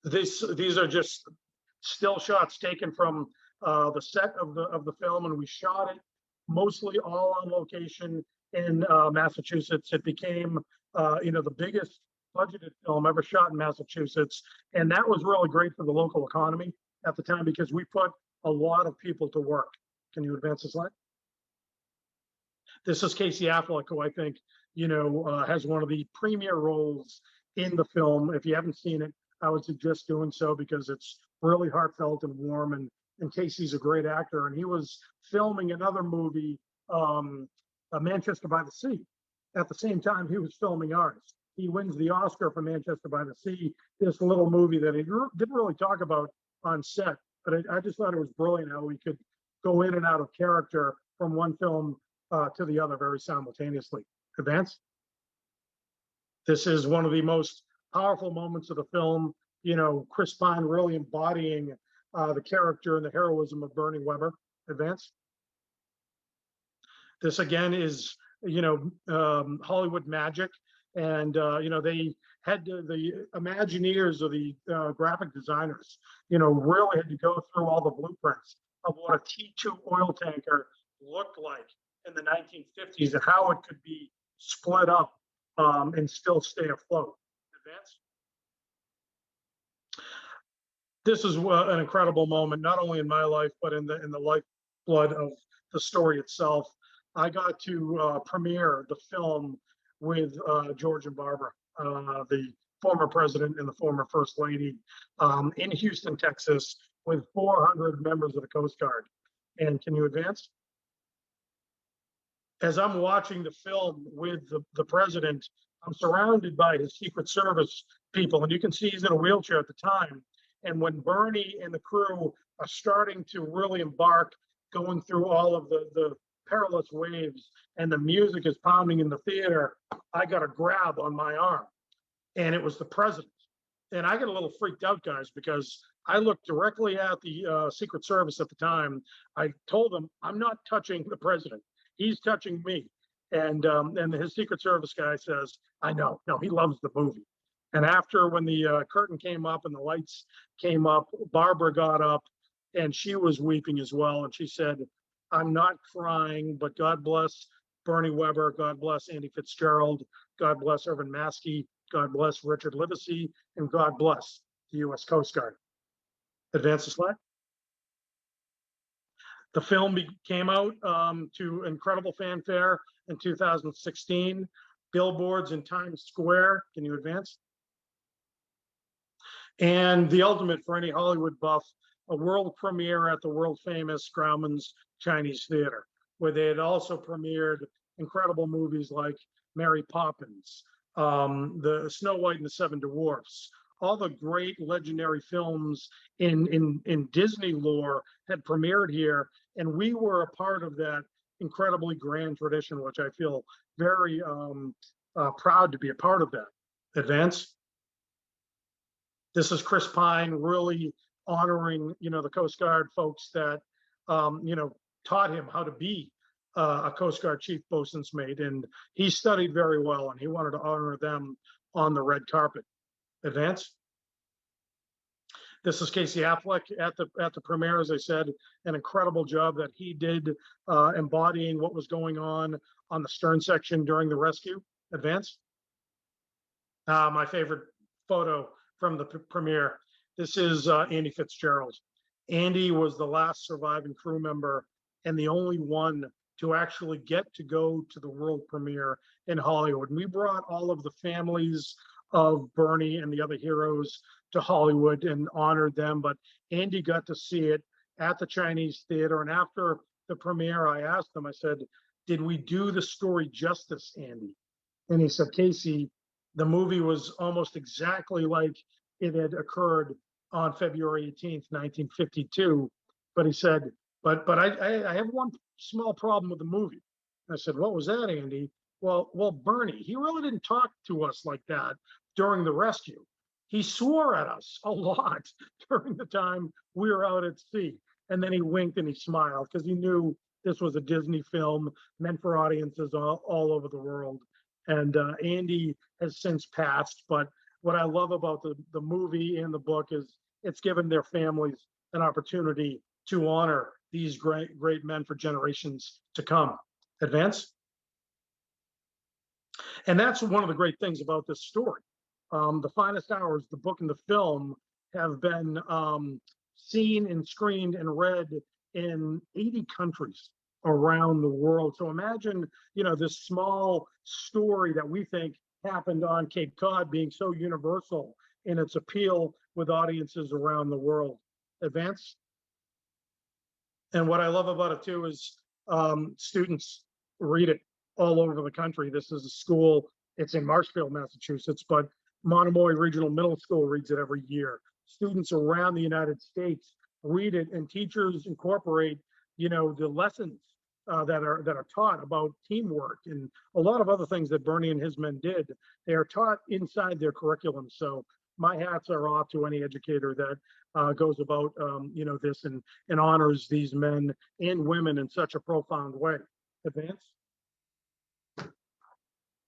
These are just still shots taken from the set of the film, and we shot it mostly all on location in Massachusetts. It became the biggest budgeted film ever shot in Massachusetts, and that was really great for the local economy at the time because we put a lot of people to work. Can you advance the slide? This is Casey Affleck, who I think has one of the premier roles in the film. If you haven't seen it, I would suggest doing so because it's really heartfelt and warm, and Casey's a great actor. And he was filming another movie, Manchester by the Sea. At the same time, he was filming ours. He wins the Oscar for Manchester by the Sea, this little movie that he didn't really talk about on set, but I just thought it was brilliant how we could go in and out of character from one film to the other very simultaneously. Advance. This is one of the most powerful moments of the film. Chris Pine really embodying the character and the heroism of Bernie Webber. Advance. This again is Hollywood magic, and they had the Imagineers or the graphic designers, really had to go through all the blueprints of what a T2 oil tanker looked like in the 1950s and how it could be split up and still stay afloat. Advance. This is an incredible moment, not only in my life, but in the lifeblood of the story itself. I got to premiere the film with George and Barbara, the former president and the former first lady, in Houston, Texas, with 400 members of the Coast Guard. And can you advance? As I'm watching the film with the president, I'm surrounded by his Secret Service people, and you can see he's in a wheelchair at the time. And when Bernie and the crew are starting to really embark, going through all of the perilous waves, and the music is pounding in the theater, I got a grab on my arm, and it was the president. And I got a little freaked out, guys, because I looked directly at the Secret Service at the time. I told them, I'm not touching the president. He's touching me. And his Secret Service guy says, I know. No, he loves the movie. And after, when the curtain came up and the lights came up, Barbara got up and she was weeping as well. And she said, I'm not crying, but God bless Bernie Weber, God bless Andy Fitzgerald, God bless Irvin Maskey, God bless Richard Livesey, and God bless the U.S. Coast Guard. Advance the slide. The film came out to incredible fanfare in 2016. Billboards in Times Square. Can you advance? And the ultimate for any Hollywood buff, a world premiere at the world famous Grauman's Chinese Theater, where they had also premiered incredible movies like Mary Poppins, the Snow White and the Seven Dwarfs. All the great legendary films in Disney lore had premiered here, and we were a part of that incredibly grand tradition, which I feel very proud to be a part of that. Advance. This is Chris Pine really honoring, the Coast Guard folks that, taught him how to be a Coast Guard chief boatswain's mate, and he studied very well, and he wanted to honor them on the red carpet. Advance. This is Casey Affleck at the premiere. As I said, an incredible job that he did embodying what was going on the stern section during the rescue. Advance. My favorite photo from the premiere. This is Andy Fitzgerald. Andy was the last surviving crew member and the only one to actually get to go to the world premiere in Hollywood. And we brought all of the families of Bernie and the other heroes to Hollywood and honored them. But Andy got to see it at the Chinese Theater. And after the premiere, I asked him, I said, did we do the story justice, Andy? And he said, Casey, the movie was almost exactly like it had occurred on February 18th, 1952. But he said, but I have one small problem with the movie. I said, what was that, Andy? Well, Bernie, he really didn't talk to us like that during the rescue. He swore at us a lot during the time we were out at sea. And then he winked and he smiled because he knew this was a Disney film meant for audiences all over the world. And Andy has since passed. But what I love about the movie and the book is it's given their families an opportunity to honor these great men for generations to come. Advance. And that's one of the great things about this story. The Finest Hours, the book and the film, have been seen and screened and read in 80 countries around the world. So imagine, this small story that we think happened on Cape Cod being so universal in its appeal with audiences around the world. Advance. And what I love about it too is students read it all over the country. This is a school, it's in Marshfield, Massachusetts, but Monomoy Regional Middle School reads it every year. Students around the United States read it, and teachers incorporate, the lessons that are taught about teamwork and a lot of other things that Bernie and his men did. They are taught inside their curriculum. So my hats are off to any educator that goes about, this and honors these men and women in such a profound way. Advance.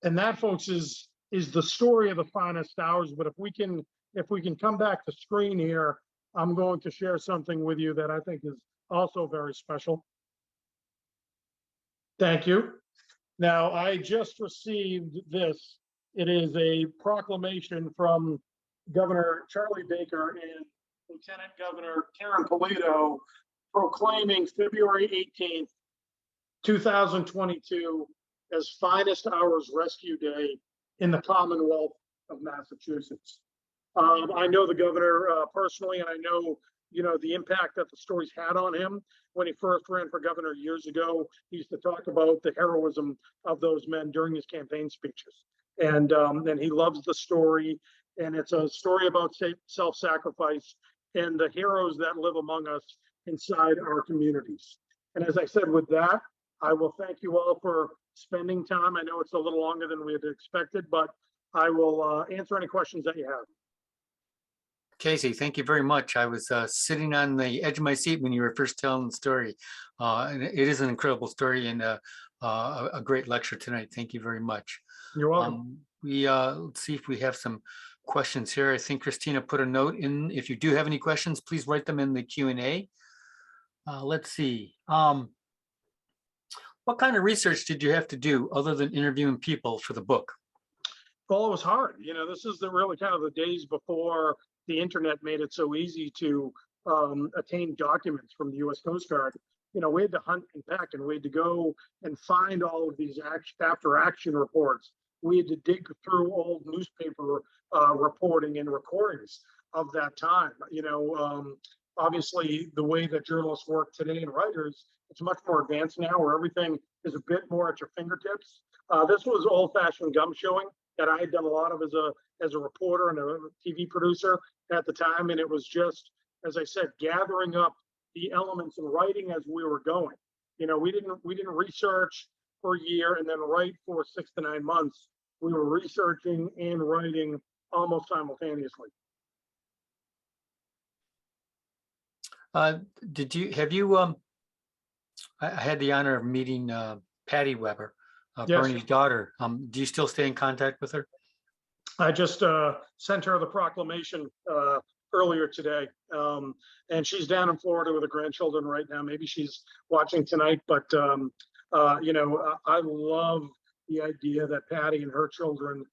And that, folks, is the story of the Finest Hours. But if we can come back to screen here, I'm going to share something with you that I think is also very special. Thank you. Now, I just received this. It is a proclamation from Governor Charlie Baker and Lieutenant Governor Karen Polito proclaiming February 18th, 2022 as Finest Hours Rescue Day in the Commonwealth of Massachusetts. I know the governor personally, and I know, the impact that the stories had on him when he first ran for governor years ago. He used to talk about the heroism of those men during his campaign speeches. And he loves the story. And it's a story about self-sacrifice and the heroes that live among us inside our communities. And as I said, with that, I will thank you all for spending time. I know it's a little longer than we had expected, but I will answer any questions that you have. Casey, thank you very much. I was sitting on the edge of my seat when you were first telling the story. And it is an incredible story and a great lecture tonight. Thank you very much. You're welcome. Let's see if we have some questions here. I think Christina put a note in. If you do have any questions, please write them in the Q&A. Let's see. What kind of research did you have to do other than interviewing people for the book? Well, it was hard. This is the really kind of the days before the internet made it so easy to attain documents from the U.S. Coast Guard. We had to hunt and peck, and we had to go and find all of these after action reports. We had to dig through old newspaper reporting and recordings of that time. Obviously, the way that journalists work today and writers, it's much more advanced now, where everything is a bit more at your fingertips. This was old-fashioned gum showing that I had done a lot of as a reporter and a TV producer at the time, and it was just, as I said, gathering up the elements and writing as we were going. We didn't research for a year and then write for 6 to 9 months. We were researching and writing almost simultaneously. I had the honor of meeting Patty Weber, Yes. Bernie's daughter. Do you still stay in contact with her? I just sent her the proclamation earlier today, and she's down in Florida with her grandchildren right now. Maybe she's watching tonight, but I love the idea that Patty and her children,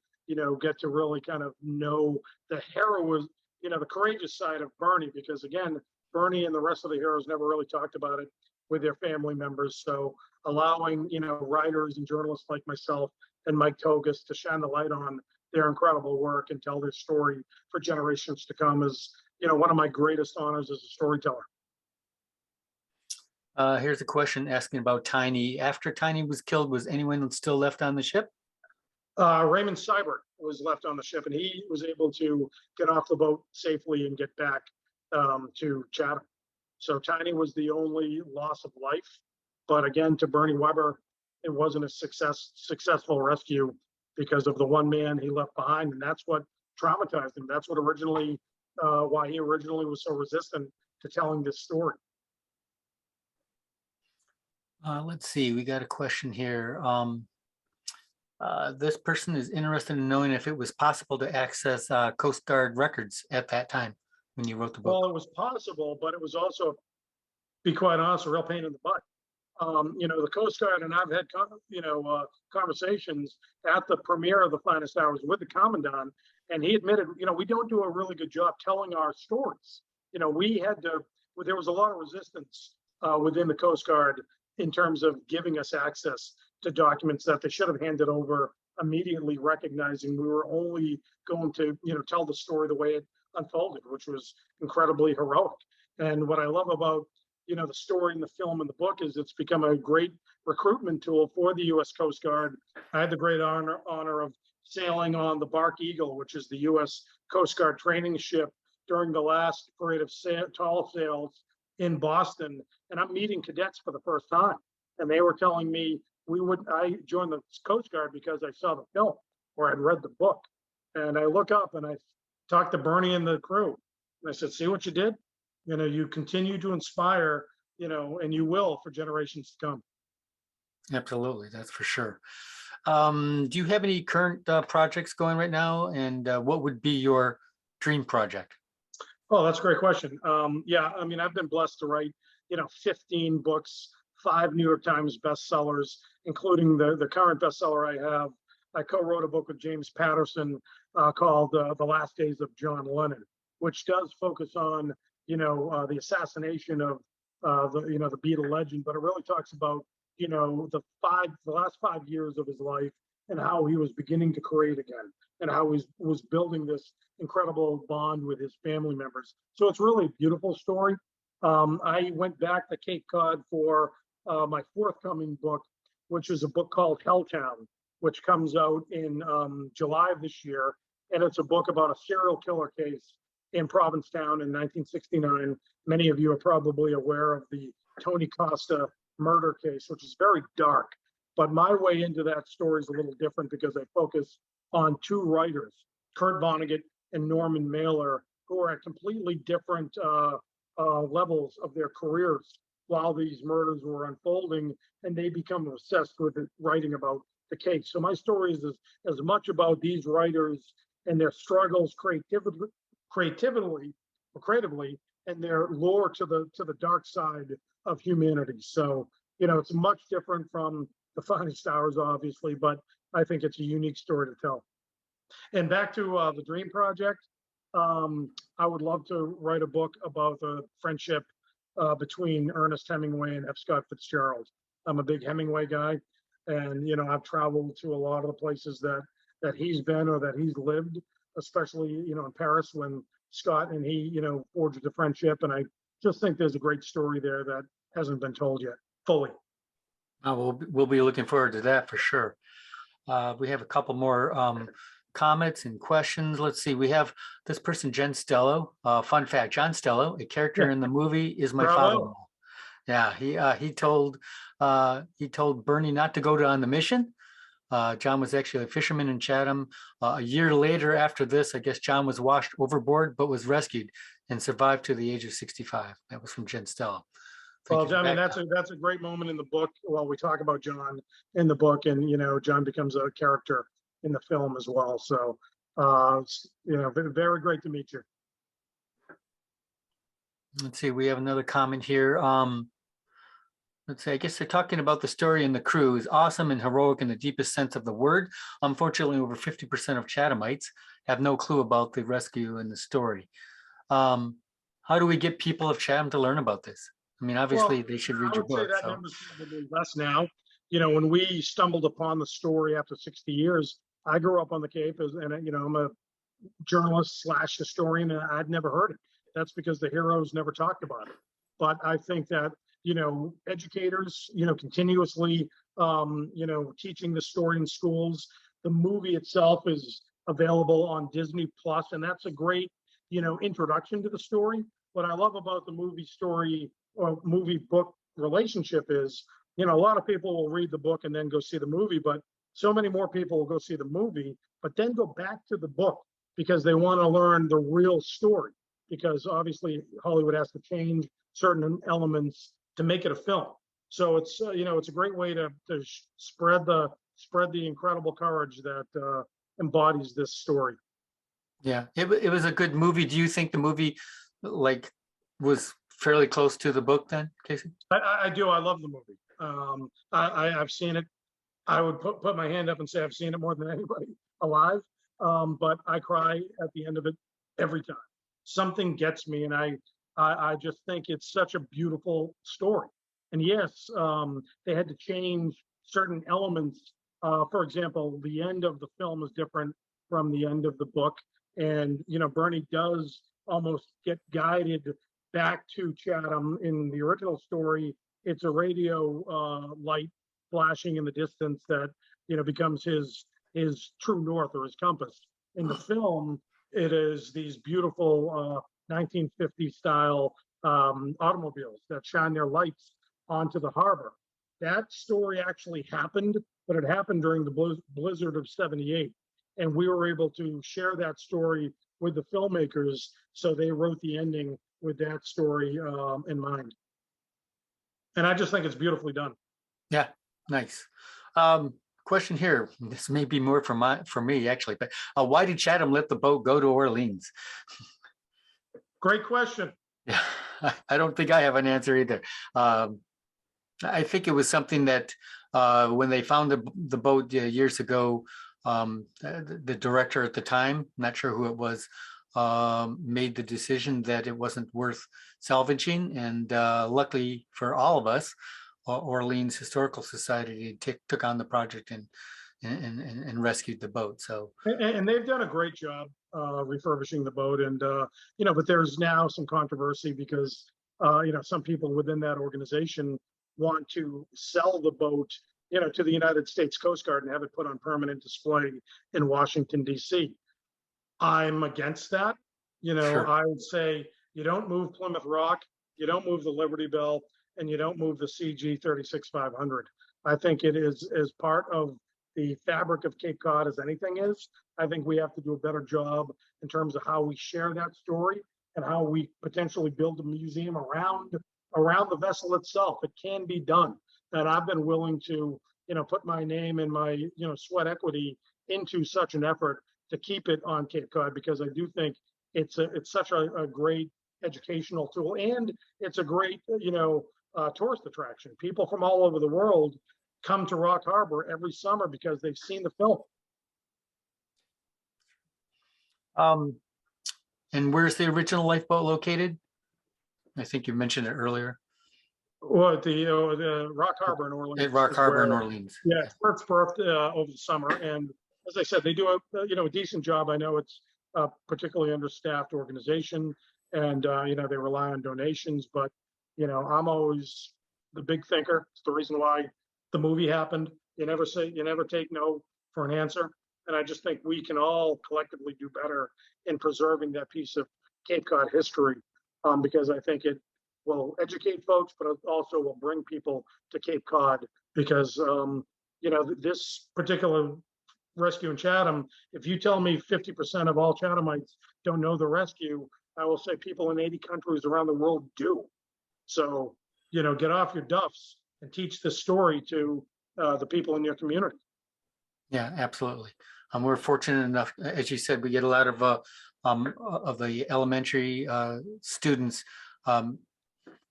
get to really kind of know the heroism, the courageous side of Bernie, because again, Bernie and the rest of the heroes never really talked about it with their family members. So allowing, writers and journalists like myself and Mike Togus to shine the light on their incredible work and tell their story for generations to come is, one of my greatest honors as a storyteller. Here's a question asking about Tiny. After Tiny was killed, was anyone still left on the ship? Raymond Seibert was left on the ship, and he was able to get off the boat safely and get back to Chatham. So Tiny was the only loss of life. But again, to Bernie Weber, it wasn't a successful rescue because of the one man he left behind. And that's what traumatized him. That's what why he originally was so resistant to telling this story. Let's see, we got a question here. This person is interested in knowing if it was possible to access Coast Guard records at that time when you wrote the book. Well, it was possible, but it was also, to be quite honest, a real pain in the butt. The Coast Guard, and I've had, conversations at the premiere of The Finest Hours with the Commandant, and he admitted, we don't do a really good job telling our stories. There was a lot of resistance within the Coast Guard in terms of giving us access to documents that they should have handed over immediately, recognizing we were only going to, tell the story the way it unfolded, which was incredibly heroic. And what I love about the story in the film and the book is it's become a great recruitment tool for the U.S. Coast Guard. I had the great honor of sailing on the Bark Eagle, which is the U.S. Coast Guard training ship during the last parade of tall sails in Boston. And I'm meeting cadets for the first time. And they were telling me I joined the Coast Guard because I saw the film or I'd read the book. And I look up and I talked to Bernie and the crew. And I said, see what you did? You continue to inspire, and you will for generations to come. Absolutely, that's for sure. Do you have any current projects going right now? And what would be your dream project? Oh, that's a great question. I've been blessed to write, 15 books, 5 New York Times bestsellers, including the current bestseller I have. I co-wrote a book with James Patterson called The Last Days of John Lennon, which does focus on the assassination of the Beatle legend, but it really talks about the last 5 years of his life and how he was beginning to create again and how he was building this incredible bond with his family members. So it's really a beautiful story. I went back to Cape Cod for my forthcoming book, which is a book called Helltown, which comes out in July of this year, and it's a book about a serial killer case in Provincetown in 1969. Many of you are probably aware of the Tony Costa murder case, which is very dark. But my way into that story is a little different because I focus on 2 writers, Kurt Vonnegut and Norman Mailer, who are at completely different levels of their careers while these murders were unfolding, and they become obsessed with writing about the case. So my story is as much about these writers and their struggles creatively, and their lure to the dark side of humanity. So it's much different from The Finest Hours, obviously, but I think it's a unique story to tell. And back to the Dream Project, I would love to write a book about the friendship between Ernest Hemingway and F. Scott Fitzgerald. I'm a big Hemingway guy, and I've traveled to a lot of the places that he's been or that he's lived, especially in Paris when Scott and he forged a friendship. And I just think there's a great story there that hasn't been told yet fully. We'll be looking forward to that for sure. We have a couple more comments and questions. Let's see. We have this person, Jen Stello. Fun fact: John Stello, a character in the movie, is my Bravo. father-in-law. Yeah, he told Bernie not to go on the mission. John was actually a fisherman in Chatham. A year later, after this, I guess John was washed overboard, but was rescued and survived to the age of 65. That was from Jen Stello. Well, I mean, that's a great moment in the book. Well, we talk about John in the book, and John becomes a character in the film as well. So, very great to meet you. Let's see. We have another comment here. Let's see. I guess they're talking about the story and the crew is awesome and heroic in the deepest sense of the word. Unfortunately, over 50% of Chathamites have no clue about the rescue and the story. How do we get people of Chatham to learn about this? I mean, obviously, they should read your book. I would say that number's probably less now. When we stumbled upon the story after 60 years, I grew up on the Cape, and I'm a journalist / historian, and I'd never heard it. That's because the heroes never talked about it. But I think that educators, continuously, teaching the story in schools. The movie itself is available on Disney Plus, and that's a great, introduction to the story. What I love about the movie story or movie book relationship is, a lot of people will read the book and then go see the movie, but so many more people will go see the movie, but then go back to the book because they want to learn the real story. Because obviously Hollywood has to change certain elements to make it a film. So it's it's a great way to spread the incredible courage that embodies this story. Yeah, it was a good movie. Do you think the movie was fairly close to the book then, Casey? I do. I love the movie. I've seen it. I would put my hand up and say I've seen it more than anybody alive. But I cry at the end of it every time. Something gets me, and I just think it's such a beautiful story. And yes, they had to change certain elements. For example, the end of the film is different from the end of the book. And, Bernie does almost get guided back to Chatham. In the original story, it's a radio light flashing in the distance that, becomes his true north or his compass. In the film, it is these beautiful 1950s style automobiles that shine their lights onto the harbor. That story actually happened, but it happened during the blizzard of '78. And we were able to share that story with the filmmakers. So they wrote the ending with that story in mind. And I just think it's beautifully done. Yeah, nice. Question here. This may be more for me actually, but why did Chatham let the boat go to Orleans? Great question. Yeah, I don't think I have an answer either. I think it was something that when they found the boat years ago, the director at the time, not sure who it was, made the decision that it wasn't worth salvaging. And luckily for all of us, Orleans Historical Society took on the project and rescued the boat. So and they've done a great job refurbishing the boat. And but there's now some controversy because some people within that organization want to sell the boat to the United States Coast Guard and have it put on permanent display in Washington, D.C. I'm against that. Sure. I would say you don't move Plymouth Rock, you don't move the Liberty Bell, and you don't move the CG 36500. I think it is as part of the fabric of Cape Cod as anything is. I think we have to do a better job in terms of how we share that story and how we potentially build a museum around the vessel itself. It can be done. And I've been willing to, put my name and my, sweat equity into such an effort to keep it on Cape Cod, because I do think it's such a great educational tool, and it's a great, tourist attraction. People from all over the world come to Rock Harbor every summer because they've seen the film. And where's the original lifeboat located? I think you mentioned it earlier. Well, the Rock Harbor in Orleans. At Rock Harbor in Orleans. Yeah, it's where it's berthed over the summer, and as I said, they do a decent job. I know it's a particularly understaffed organization, and they rely on donations. But I'm always the big thinker. It's the reason why the movie happened. You never take no for an answer, and I just think we can all collectively do better in preserving that piece of Cape Cod history, because I think it will educate folks, but it also will bring people to Cape Cod because this particular rescue in Chatham, if you tell me 50% of all Chathamites don't know the rescue, I will say people in 80 countries around the world do. So, get off your duffs and teach this story to the people in your community. Yeah, absolutely. We're fortunate enough, as you said, we get a lot of the elementary students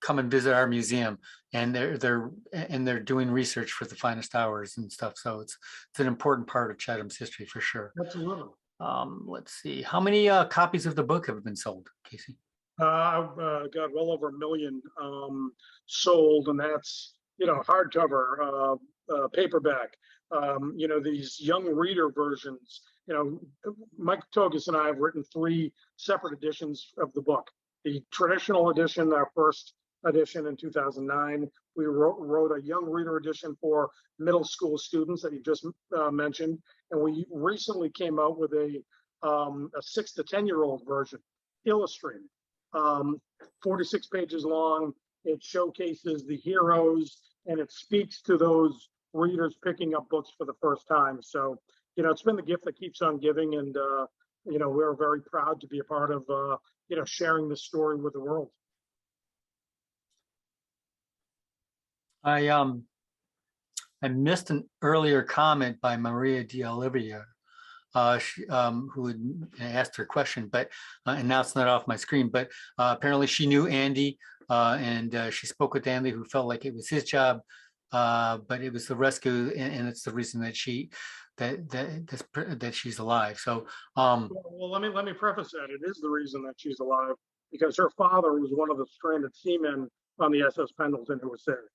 come and visit our museum, and they're doing research for the finest hours and stuff. So it's an important part of Chatham's history for sure. Absolutely. Let's see, how many copies of the book have been sold, Casey? I've got well over 1 million sold, and that's hardcover, paperback. These young reader versions. Mike Togus and I have written 3 separate editions of the book. The traditional edition, our first edition in 2009. We wrote a young reader edition for middle school students that you just mentioned, and we recently came out with a 6 to 10-year-old version, illustrated, 46 pages long. It showcases the heroes, and it speaks to those readers picking up books for the first time. So, it's been the gift that keeps on giving, and we're very proud to be a part of sharing this story with the world. I missed an earlier comment by Maria D'Olivia, who had asked her question, but and now it's not off my screen. But apparently she knew Andy, and she spoke with Andy, who felt like it was his job, but it was the rescue, and it's the reason that she's alive. So, well, let me preface that it is the reason that she's alive, because her father was one of the stranded seamen on the SS Pendleton who was saved.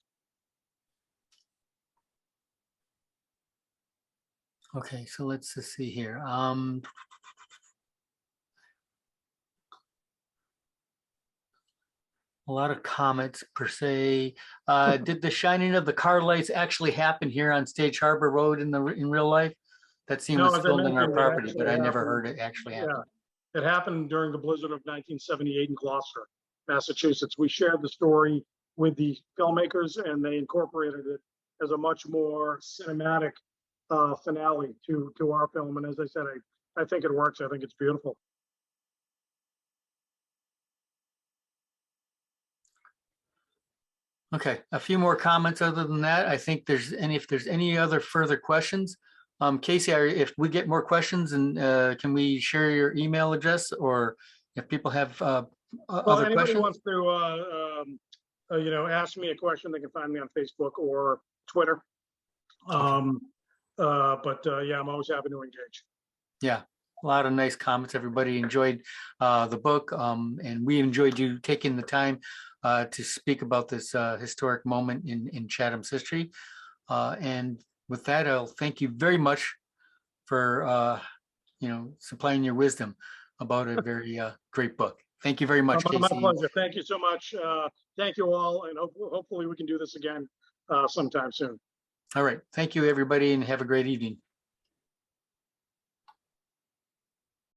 Okay, so let's just see here. A lot of comments per se. Did the shining of the car lights actually happen here on Stage Harbor Road in real life? That scene was filmed on our property, but I never heard it actually happen. Yeah, it happened during the blizzard of 1978 in Gloucester, Massachusetts. We shared the story with the filmmakers, and they incorporated it as a much more cinematic finale to our film. And as I said, I think it works. I think it's beautiful. Okay, a few more comments other than that. I think if there's any other further questions, Casey, if we get more questions, and can we share your email address, or if people have other anybody questions? wants to ask me a question, they can find me on Facebook or Twitter. Okay. Yeah, I'm always happy to engage. Yeah, a lot of nice comments. Everybody enjoyed the book, and we enjoyed you taking the time to speak about this historic moment in Chatham's history. And with that, I'll thank you very much for supplying your wisdom about a very great book. Thank you very much, Casey. My pleasure. Thank you so much. Thank you all, and hopefully we can do this again sometime soon. All right. Thank you, everybody, and have a great evening.